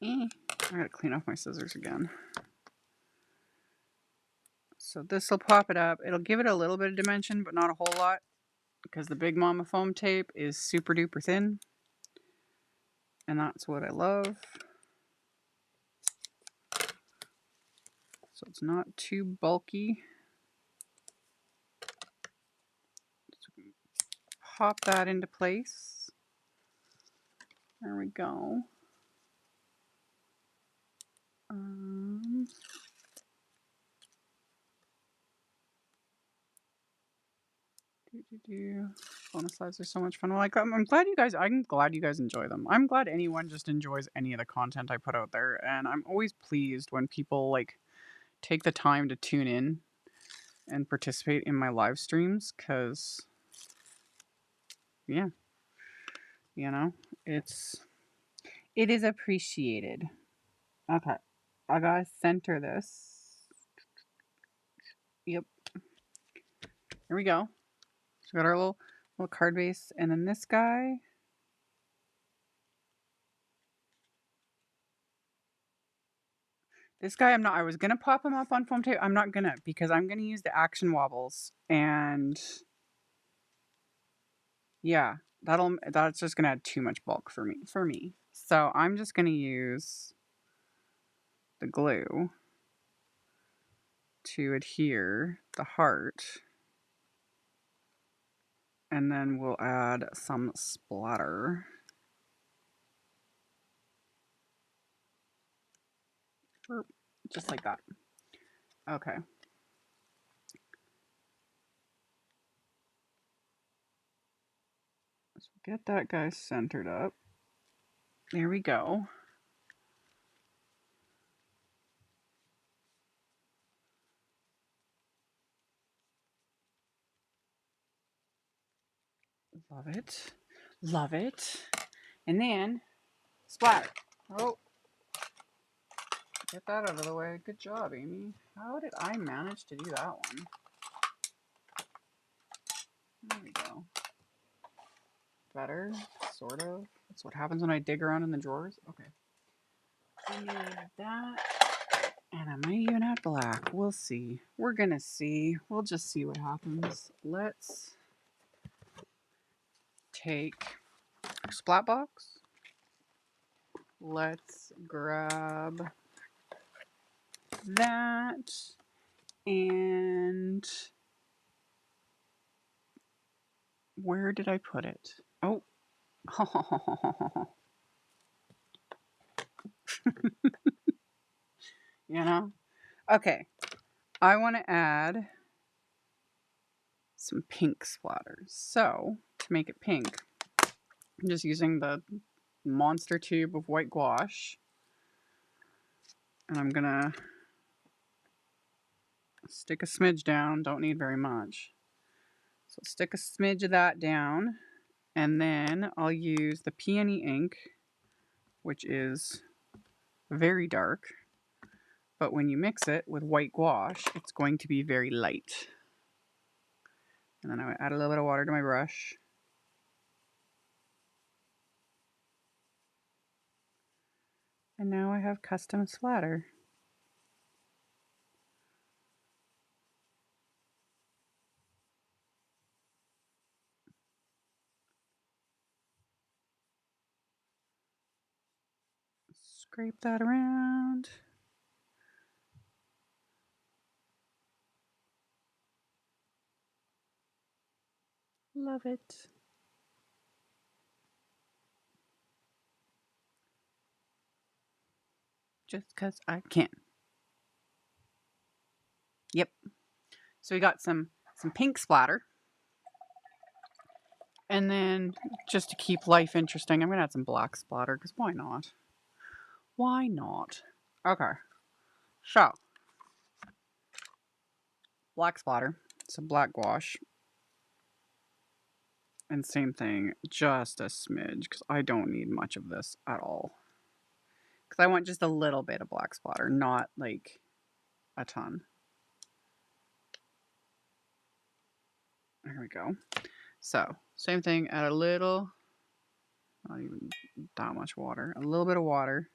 I gotta clean off my scissors again. So this will pop it up. It'll give it a little bit of dimension, but not a whole lot because the Big Mama foam tape is super duper thin. And that's what I love. So it's not too bulky. Just pop that into place. There we go. Bonus slides are so much fun. Like, I'm glad you guys enjoy them. I'm glad anyone just enjoys any of the content I put out there, and I'm always pleased when people like take the time to tune in and participate in my live streams, because yeah, you know, it is appreciated. Okay, I gotta center this. Yep, here we go. So we got our little card base, and then this guy. This guy, I was going to pop him up on foam tape. I'm not going to, because I'm going to use the action wobbles. And yeah, that's just going to add too much bulk for me. So I'm just going to use the glue to adhere the heart. And then we'll add some splatter. Just like that. Okay. So get that guy centered up. There we go. Love it. Love it. And then splatter. Oh. Get that out of the way. Good job, Amy. How did I manage to do that one? There we go. Better, sort of. That's what happens when I dig around in the drawers. Okay. I need that. And I might even add black. We'll see. We're gonna see. We'll just see what happens. Let's take our splat box. Let's grab that. And where did I put it? Oh. You know? Okay. I want to add some pink splatters. So, to make it pink, I'm just using the monster tube of white gouache. And I'm going to stick a smidge down. Don't need very much. So, stick a smidge of that down. And then I'll use the PEONY ink, which is very dark. But when you mix it with white gouache, it's going to be very light. And then I add a little bit of water to my brush. And now I have custom splatter. Scrape that around. Love it. Just because I can. Yep. So we got some pink splatter. And then just to keep life interesting, I'm going to add some black splatter because why not? Why not? Okay. So, black splatter, some black gouache. And same thing, just a smidge because I don't need much of this at all. Because I want just a little bit of black splatter, not like a ton. There we go. So, same thing, add a little, not even that much water, a little bit of water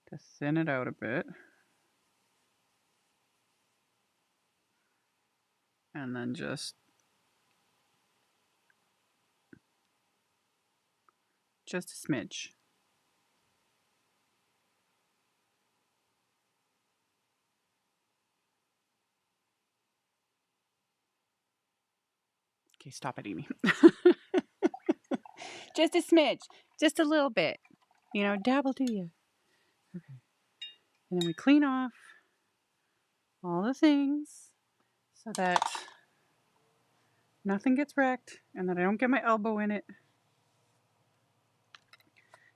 to thin it out a bit. And then just a smidge. Okay, stop it, Amy. Just a smidge, just a little bit. You know, dabble do you. Okay. And then we clean off all the things so that nothing gets wrecked and that I don't get my elbow in it.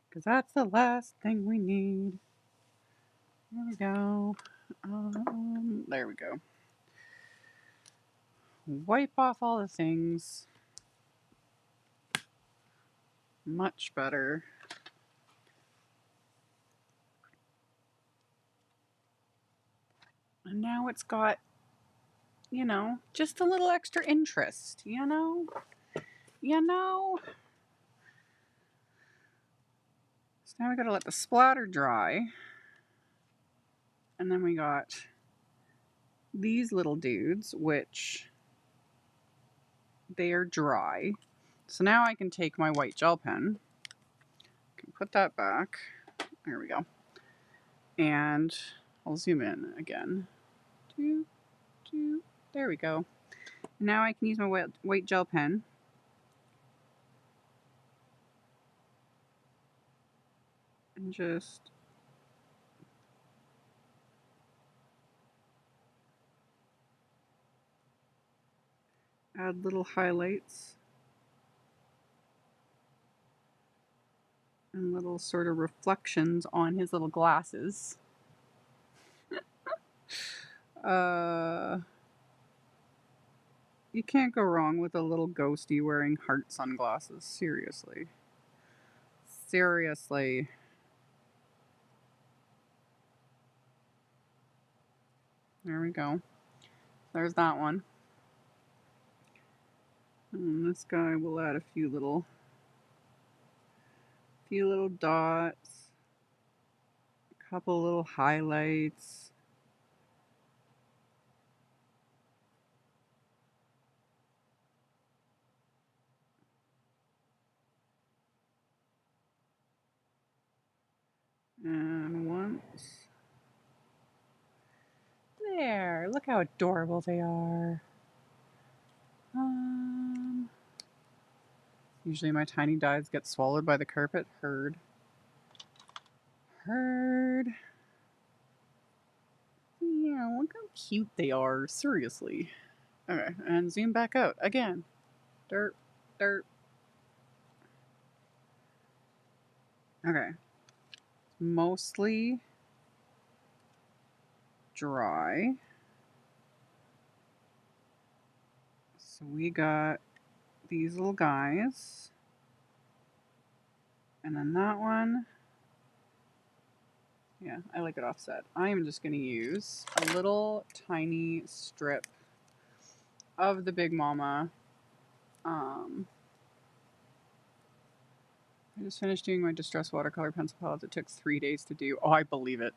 Because that's the last thing we need. There we go. There we go. Wipe off all the things. Much better. And now it's got, you know, just a little extra interest, you know? You know? So now we gotta let the splatter dry. And then we got these little dudes, which they are dry. So now I can take my white gel pen, can put that back. There we go. And I'll zoom in again. There we go. Now I can use my white gel pen and just add little highlights and little sort of reflections on his little glasses. You can't go wrong with a little ghosty wearing heart sunglasses. Seriously. Seriously. There we go. There's that one. And this guy will add a few little dots, a couple little highlights. And once. There, look how adorable they are. Usually my tiny dies get swallowed by the carpet. Heard. Yeah, look how cute they are. Seriously. Okay, and zoom back out again. Dirt. Okay. Mostly dry. So we got these little guys. And then that one. Yeah, I like it offset. I'm just going to use a little tiny strip of the Big Mama. I just finished doing my Distress watercolor pencil palettes. It took 3 days to do. Oh, I believe it.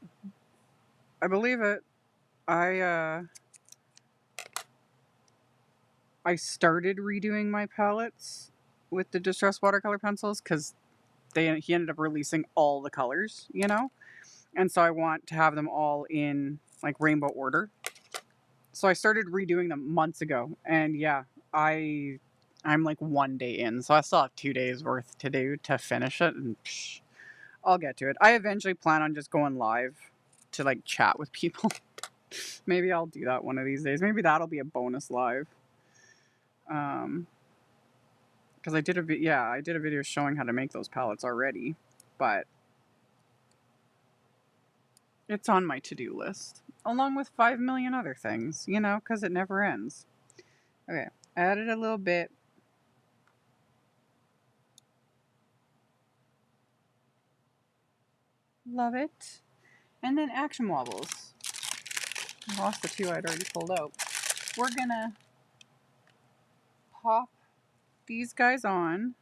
I believe it. I started redoing my palettes with the Distress watercolor pencils because he ended up releasing all the colors, you know? And so I want to have them all in like rainbow order. So I started redoing them months ago, and yeah, I'm like 1 day in, so I still have 2 days worth to do to finish it, and psh, I'll get to it. I eventually plan on just going live to like chat with people. Maybe I'll do that one of these days. Maybe that'll be a bonus live. Because I did I did a video showing how to make those palettes already, but it's on my to-do list along with 5 million other things, you know, because it never ends. Okay, I added a little bit. Love it. And then action wobbles. I lost the two I'd already pulled out. We're gonna pop these guys on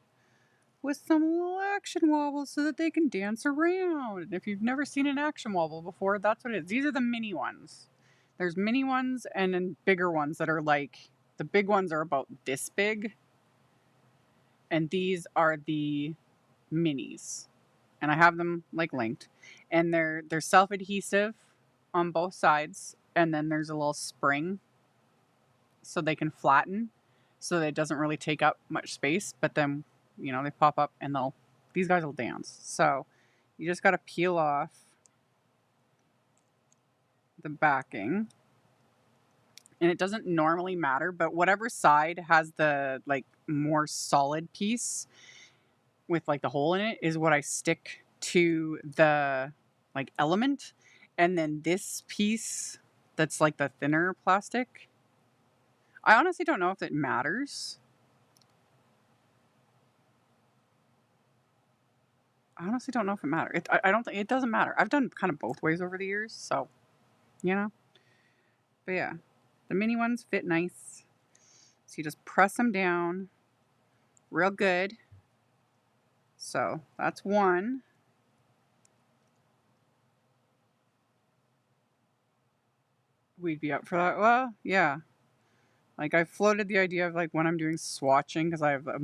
with some little action wobbles so that they can dance around. And if you've never seen an action wobble before, that's what it is. These are the mini ones. There's mini ones and then bigger ones that are like, the big ones are about this big. And these are the minis. And I have them like linked. And they're self-adhesive on both sides. And then there's a little spring so they can flatten so that it doesn't really take up much space. But then, you know, they pop up and these guys will dance. So you just got to peel off the backing. And it doesn't normally matter, but whatever side has the like more solid piece with like the hole in it is what I stick to the like element. And then this piece that's like the thinner plastic, I honestly don't know if it matters. I honestly don't know if it matters. I don't think it doesn't matter. I've done kind of both ways over the years, so you know. But yeah, the mini ones fit nice. So you just press them down real good. So that's one. We'd be up for that. Well, yeah. Like I floated the idea of like when I'm doing swatching because I have a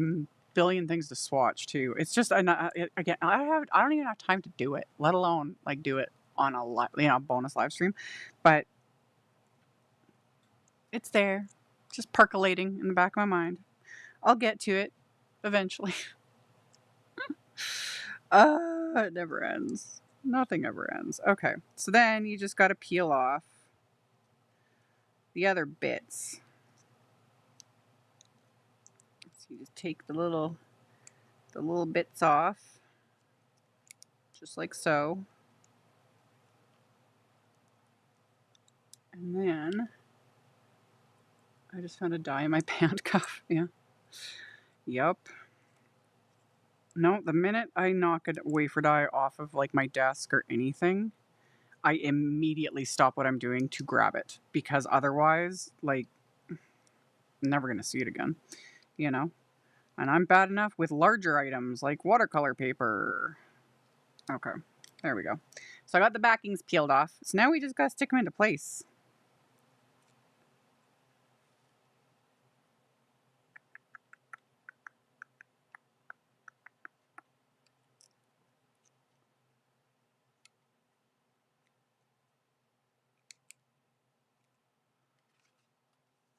billion things to swatch too. It's just again I don't even have time to do it, let alone like do it on a bonus live stream. But it's there, just percolating in the back of my mind. I'll get to it eventually. It never ends. Nothing ever ends. Okay, so then you just got to peel off the other bits. So you just take the little bits off, just like so. And then I just found a die in my pant cuff. Yeah. Yep. No, the minute I knock a wafer die off of like my desk or anything, I immediately stop what I'm doing to grab it because otherwise, like, I'm never going to see it again, you know? And I'm bad enough with larger items like watercolor paper. Okay, there we go. So I got the backings peeled off. So now we just got to stick them into place.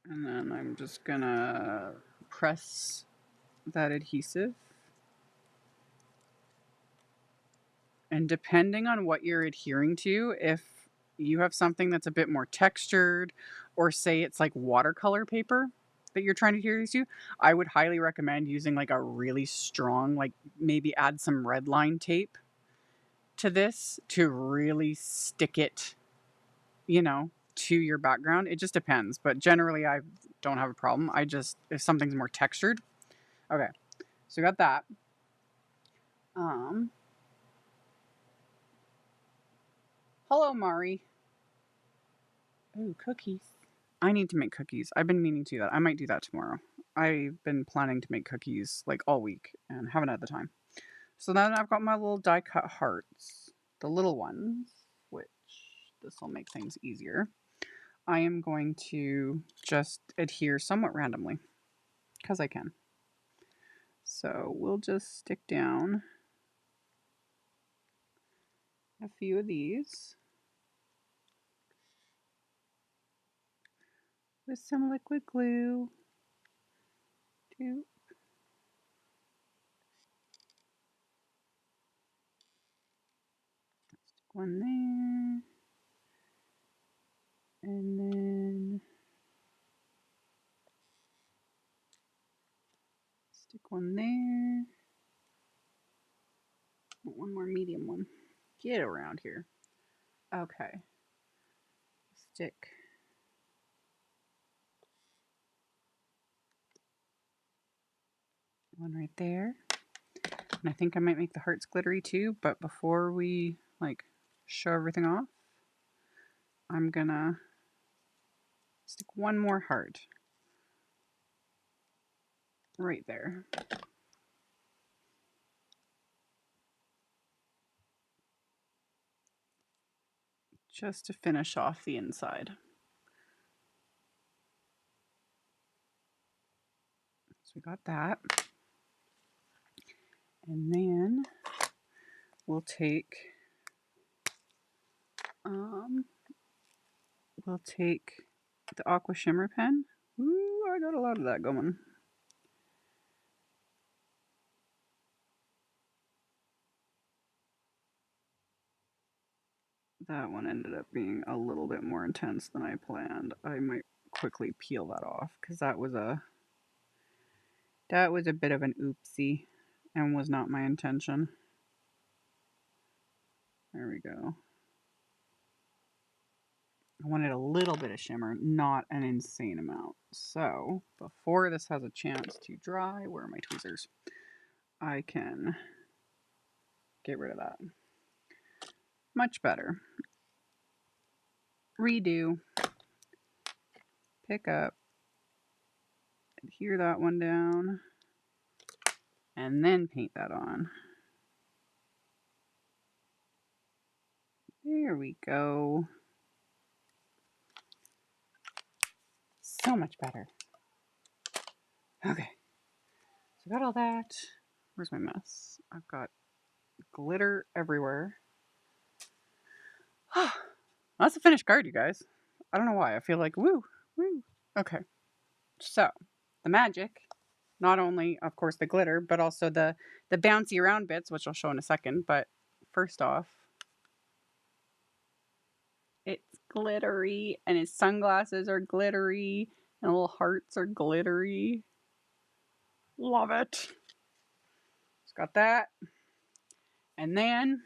And then I'm just gonna press that adhesive. And depending on what you're adhering to, if you have something that's a bit more textured, or say it's like watercolor paper that you're trying to adhere to, I would highly recommend using like a really strong, like maybe add some red line tape to this to really stick it, you know, to your background. It just depends, but generally I don't have a problem. If something's more textured. Okay, so we got that. Hello, Mari. Ooh, cookies. I need to make cookies. I've been meaning to do that. I might do that tomorrow. I've been planning to make cookies like all week and haven't had the time. So then I've got my little die cut hearts, the little ones, which this will make things easier. I am going to just adhere somewhat randomly because I can. So we'll just stick down a few of these with some liquid glue. Two. Stick one there. And then stick one there. One more medium one. Get around here. Okay. Stick one right there. And I think I might make the hearts glittery too, but before we like show everything off, I'm gonna stick one more heart right there. Just to finish off the inside. So we got that. And then we'll take the Aqua Shimmer pen. Ooh, I got a lot of that going. That one ended up being a little bit more intense than I planned. I might quickly peel that off because that was a bit of an oopsie and was not my intention. There we go. I wanted a little bit of shimmer, not an insane amount. So before this has a chance to dry, where are my tweezers? I can get rid of that. Much better. Redo. Pick up. Adhere that one down. And then paint that on. There we go. So much better. Okay. So I got all that. Where's my mess? I've got glitter everywhere. That's a finished card, you guys. I don't know why. I feel like woo, woo. Okay. So the magic, not only of course the glitter, but also the bouncy around bits, which I'll show in a second. But first off, it's glittery and his sunglasses are glittery and little hearts are glittery. Love it. It's got that. And then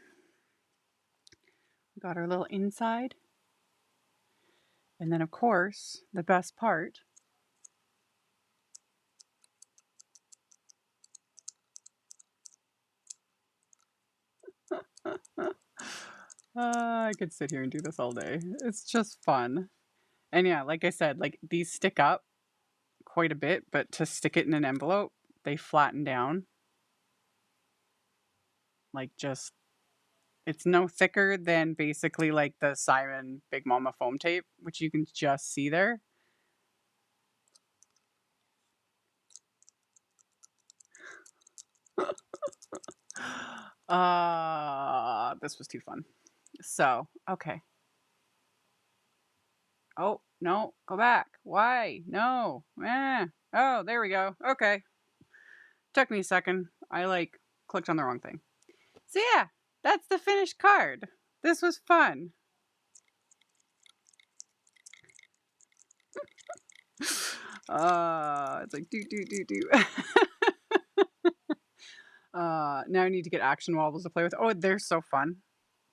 we got our little inside. And then of course, the best part. I could sit here and do this all day. It's just fun. And yeah, like I said, like these stick up quite a bit, but to stick it in an envelope, they flatten down. Like just, it's no thicker than basically like the Simon Big Mama foam tape, which you can just see there. This was too fun. So, okay. Oh, no, go back. Why? No. Oh, there we go. Okay. Took me a second. I like clicked on the wrong thing. So yeah, that's the finished card. This was fun. It's like do. Now I need to get action wobbles to play with. Oh, they're so fun.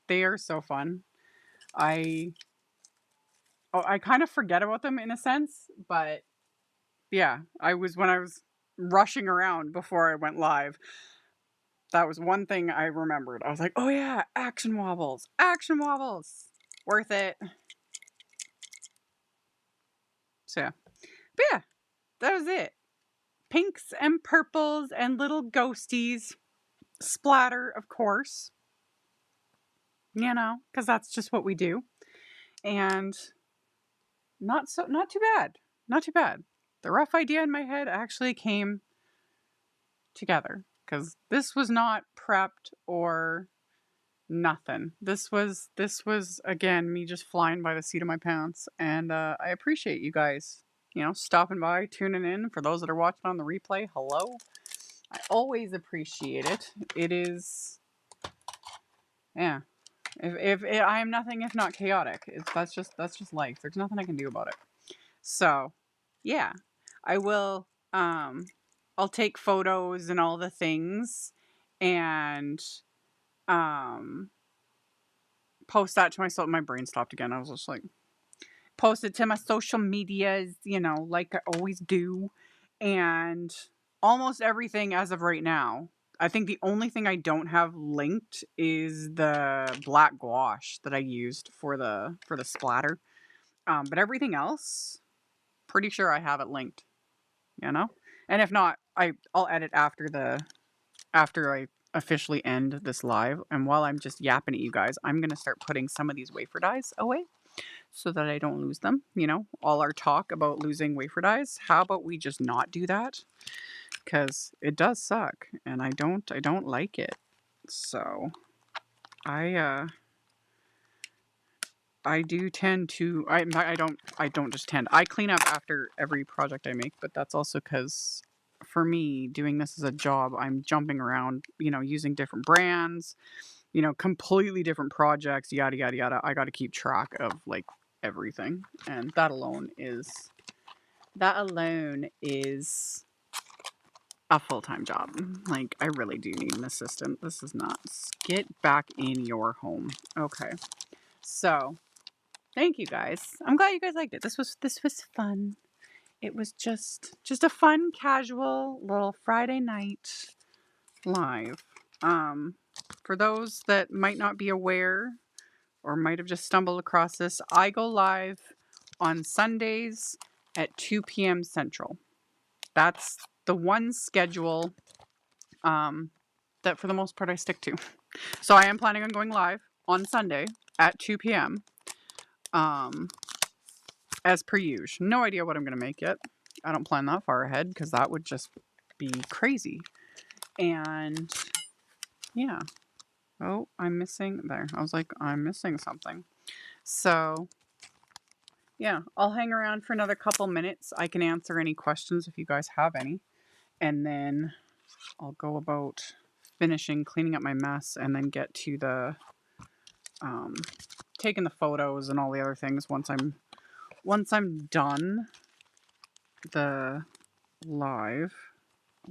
They are so fun. I kind of forget about them in a sense, but yeah, when I was rushing around before I went live, that was one thing I remembered. I was like, oh yeah, action wobbles. Worth it. So yeah. But yeah, that was it. Pinks and purples and little ghosties. Splatter, of course. You know, because that's just what we do. And not too bad. Not too bad. The rough idea in my head actually came together because this was not prepped or Nothing. This was again me just flying by the seat of my pants, and I appreciate you guys, stopping by, tuning in. For those that are watching on the replay, hello. I always appreciate it. It is, yeah. If I am nothing if not chaotic. That's just life. There's nothing I can do about it. So, yeah, I will. I'll take photos and all the things, and um post that to myself. My brain stopped again. I was just like, post it to my social medias, like I always do. And almost everything as of right now. I think the only thing I don't have linked is the black gouache that I used for the splatter. But everything else, pretty sure I have it linked. And if not, I'll edit after I officially end this live. And while I'm just yapping at you guys, I'm gonna start putting some of these wafer dies away so that I don't lose them. All our talk about losing wafer dies. How about we just not do that? Because it does suck, and I don't like it. So I do tend to I don't just tend. I clean up after every project I make, but that's also because for me, doing this as a job, I'm jumping around, using different brands, completely different projects, yada yada yada. I got to keep track of like everything, and that alone is a full-time job. Like, I really do need an assistant. This is nuts. Get back in your home. Okay. So, thank you guys. I'm glad you guys liked it. This was fun. It was just a fun, casual little Friday night live. For those that might not be aware or might have just stumbled across this, I go live on Sundays at 2 p.m. Central. That's the one schedule that for the most part I stick to. So I am planning on going live on Sunday at 2 p.m. As per usual. No idea what I'm going to make yet. I don't plan that far ahead because that would just be crazy. And yeah. Oh, I'm missing there. I was like, I'm missing something. So yeah, I'll hang around for another couple minutes. I can answer any questions if you guys have any. And then I'll go about finishing cleaning up my mess and then get to the taking the photos and all the other things once I'm done the live.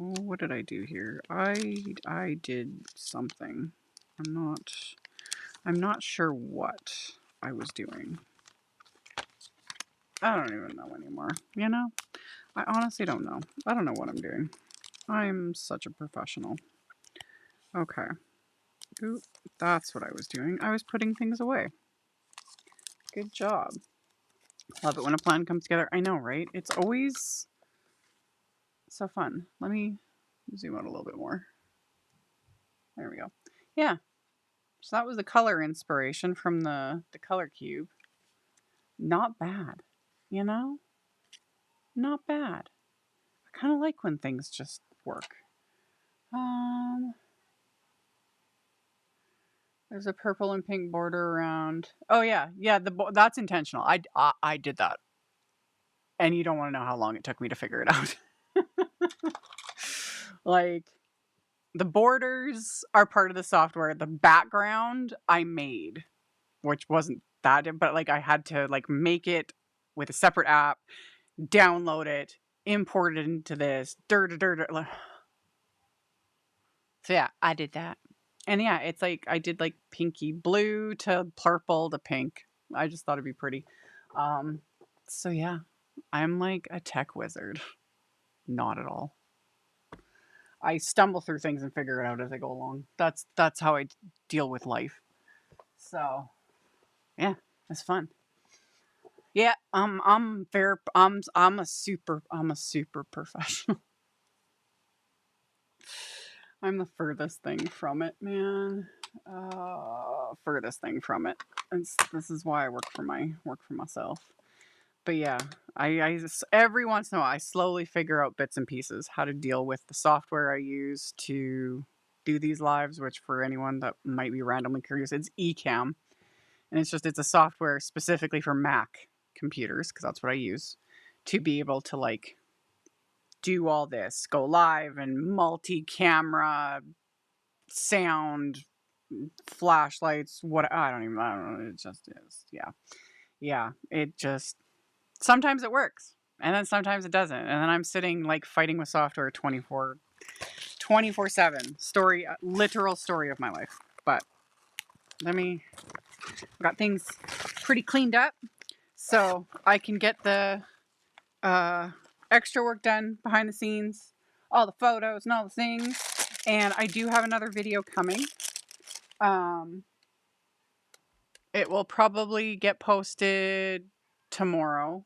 Oh, what did I do here? I did something. I'm not sure what I was doing. I don't even know anymore. I honestly don't know. I don't know what I'm doing. I'm such a professional. Okay. Ooh, that's what I was doing. I was putting things away. Good job. Love it when a plan comes together. I know, right? It's always so fun. Let me zoom out a little bit more. There we go. Yeah. So that was the color inspiration from the color cube. Not bad. Not bad. I kind of like when things just work. There's a purple and pink border around. Oh yeah, that's intentional. I did that, and you don't want to know how long it took me to figure it out. Like, the borders are part of the software. The background I made, which wasn't that, but like I had to like make it with a separate app, download it, import it into this. So yeah, I did that. And yeah, it's like I did like pinky blue to purple to pink. I just thought it'd be pretty. So yeah, I'm like a tech wizard. Not at all. I stumble through things and figure it out as I go along. That's how I deal with life. So yeah, it's fun. Yeah, I'm fair. I'm a super professional. I'm the furthest thing from it, man. Furthest thing from it. This is why I work for myself. But yeah, I every once in a while I slowly figure out bits and pieces how to deal with the software I use to do these lives, which for anyone that might be randomly curious, it's Ecamm. And it's a software specifically for Mac computers, because that's what I use, to be able to like do all this, go live and multi-camera, sound, flashlights, I don't know. It just is. Yeah. Yeah. It just, sometimes it works. And then sometimes it doesn't. And then I'm sitting like fighting with software 24/7. Literal story of my life. But I got things pretty cleaned up so I can get the extra work done behind the scenes, all the photos and all the things. And I do have another video coming. It will probably get posted tomorrow.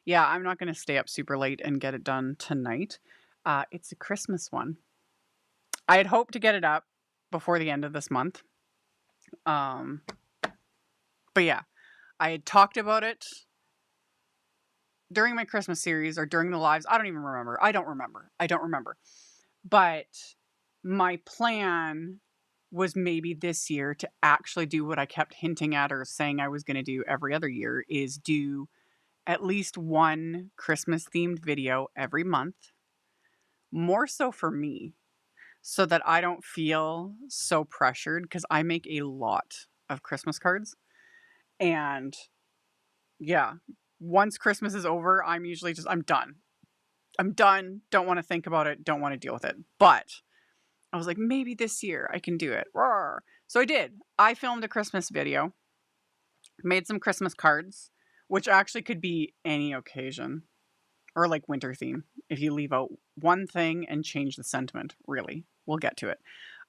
Yeah, I'm not going to stay up super late and get it done tonight. It's a Christmas one. I had hoped to get it up before the end of this month. But yeah, I had talked about it during my Christmas series or during the lives. I don't even remember. I don't remember. But my plan was maybe this year to actually do what I kept hinting at or saying I was going to do every other year, is do at least one Christmas themed video every month. More so for me, so that I don't feel so pressured, because I make a lot of Christmas cards. And yeah, once Christmas is over, I'm usually I'm done. Don't want to think about it. Don't want to deal with it. But I was like, maybe this year I can do it. Roar. So I did. I filmed a Christmas video, made some Christmas cards, which actually could be any occasion or like winter theme. If you leave out one thing and change the sentiment, really, we'll get to it.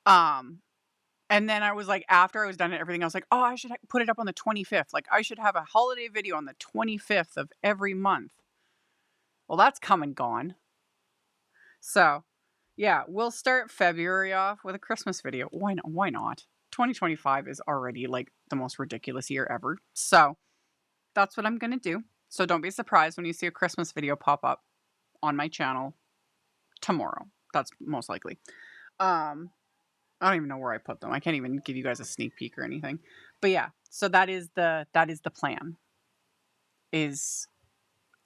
And then I was like, after I was done and everything, I was like, oh, I should put it up on the 25th. Like, I should have a holiday video on the 25th of every month. Well, that's come and gone. So, yeah, we'll start February off with a Christmas video. Why not? Why not? 2025 is already like the most ridiculous year ever. So, that's what I'm going to do. So, don't be surprised when you see a Christmas video pop up on my channel tomorrow. That's most likely. I don't even know where I put them. I can't even give you guys a sneak peek or anything. But yeah, so that is the plan. Is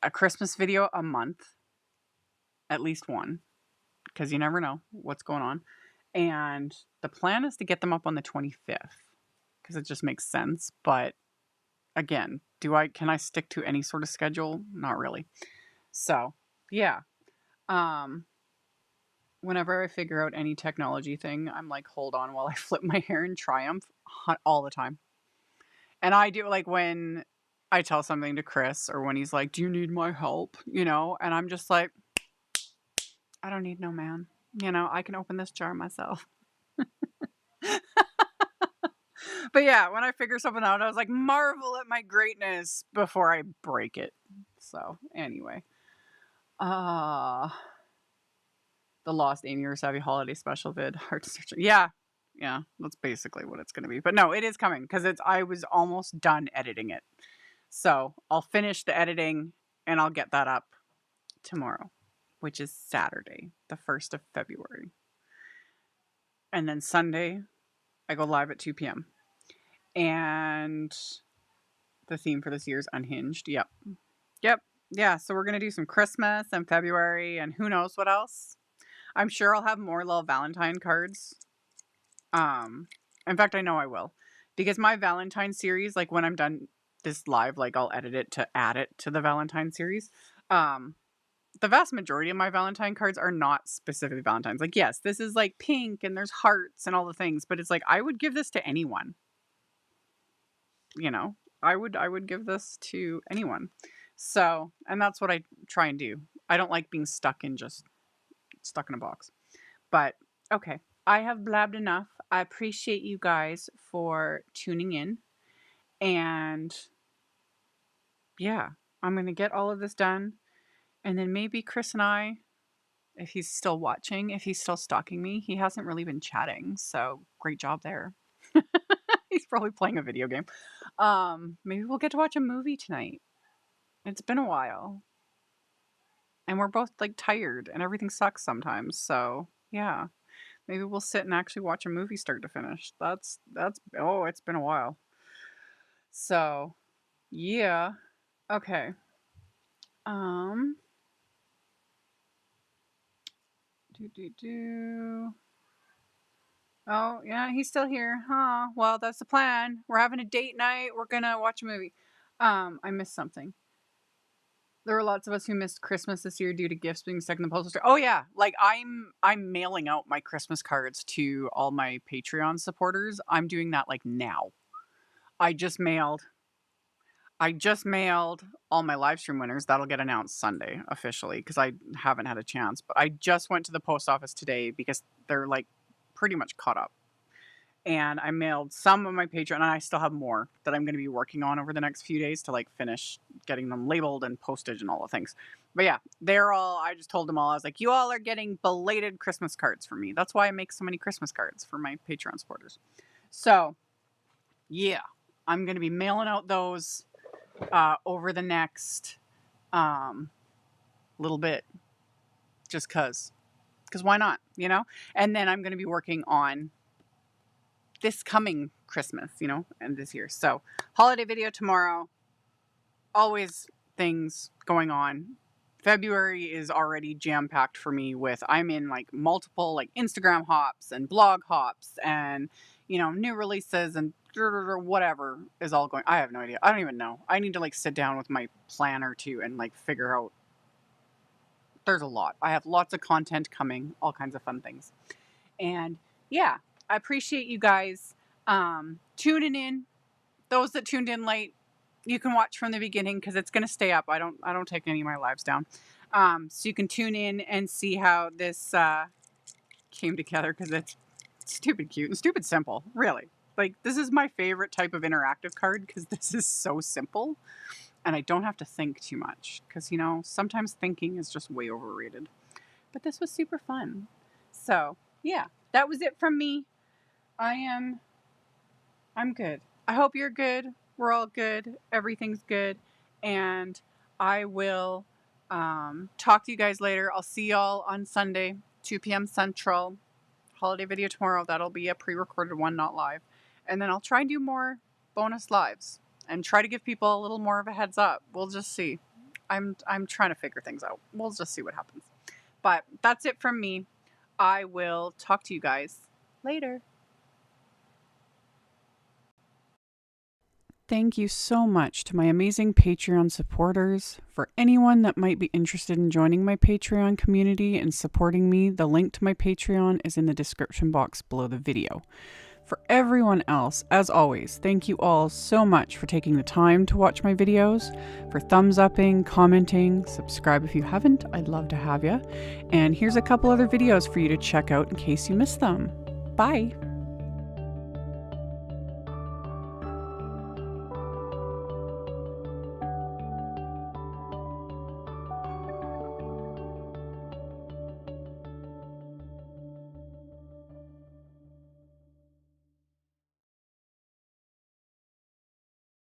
a Christmas video a month, at least one, because you never know what's going on. And the plan is to get them up on the 25th, because it just makes sense. But again, can I stick to any sort of schedule? Not really. So yeah. Whenever I figure out any technology thing, I'm like, hold on while I flip my hair in Triumph all the time. And I do, like, when I tell something to Chris, or when he's like, do you need my help? And I'm just like, I don't need no man. I can open this jar myself. But yeah, when I figure something out, I was like, marvel at my greatness before I break it. So anyway, the Lost AmyR Savvy Holiday Special vid, hard to search. Yeah, that's basically what it's going to be. But no, it is coming, because I was almost done editing it. So I'll finish the editing and I'll get that up tomorrow, which is Saturday, the 1st of February. And then Sunday, I go live at 2 p.m. And the theme for this year is Unhinged. Yep. Yeah, so we're going to do some Christmas and February and who knows what else. I'm sure I'll have more little Valentine cards. In fact, I know I will. Because my Valentine series, like when I'm done this live, like I'll edit it to add it to the Valentine series. The vast majority of my Valentine cards are not specifically Valentines. Like, yes, this is like pink and there's hearts and all the things, but it's like, I would give this to anyone. I would give this to anyone. So, and that's what I try and do. I don't like being stuck in a box. But okay, I have blabbed enough. I appreciate you guys for tuning in. And yeah, I'm going to get all of this done. And then maybe Chris and I, if he's still watching, if he's still stalking me, he hasn't really been chatting. So great job there. He's probably playing a video game. Maybe we'll get to watch a movie tonight. It's been a while. And we're both like tired and everything sucks sometimes. So yeah, Maybe we'll sit and actually watch a movie start to finish. Oh, it's been a while. So, yeah. Okay. Oh, yeah, he's still here. Huh. Well, that's the plan. We're having a date night. We're gonna watch a movie. I missed something. There were lots of us who missed Christmas this year due to gifts being stuck in the postal store. Oh yeah, like I'm mailing out my Christmas cards to all my Patreon supporters. I'm doing that like now. I just mailed all my live stream winners. That'll get announced Sunday officially because I haven't had a chance. But I just went to the post office today because they're like pretty much caught up. And I mailed some of my Patreon, and I still have more that I'm going to be working on over the next few days to like finish getting them labeled and postage and all the things. But yeah, I just told them all, I was like, you all are getting belated Christmas cards from me. That's why I make so many Christmas cards for my Patreon supporters. So yeah, I'm going to be mailing out those over the next little bit, just because why not, you know? And then I'm going to be working on this coming Christmas, you know, and this year. So holiday video tomorrow. Always things going on. February is already jam-packed for me with, I'm in like multiple like Instagram hops and blog hops and, you know, new releases and whatever is all going. I have no idea. I don't even know. I need to like sit down with my planner too and like figure out. There's a lot. I have lots of content coming, all kinds of fun things. And yeah, I appreciate you guys tuning in. Those that tuned in late, you can watch from the beginning because it's going to stay up. I don't take any of my lives down. So you can tune in and see how this came together because it's stupid cute and stupid simple, really. Like, this is my favorite type of interactive card because this is so simple and I don't have to think too much because, you know, sometimes thinking is just way overrated. But this was super fun. So, yeah, that was it from me. I'm good. I hope you're good. We're all good. Everything's good. And I will talk to you guys later. I'll see y'all on Sunday, 2 p.m. Central. Holiday video tomorrow. That'll be a pre-recorded one, not live. And then I'll try and do more bonus lives and try to give people a little more of a heads up. We'll just see. I'm trying to figure things out. We'll just see what happens. But that's it from me. I will talk to you guys later. Thank you so much to my amazing Patreon supporters. For anyone that might be interested in joining my Patreon community and supporting me, the link to my Patreon is in the description box below the video. For everyone else, as always, thank you all so much for taking the time to watch my videos, for thumbs upping, commenting, subscribe if you haven't, I'd love to have you. And here's a couple other videos for you to check out in case you missed them. Bye!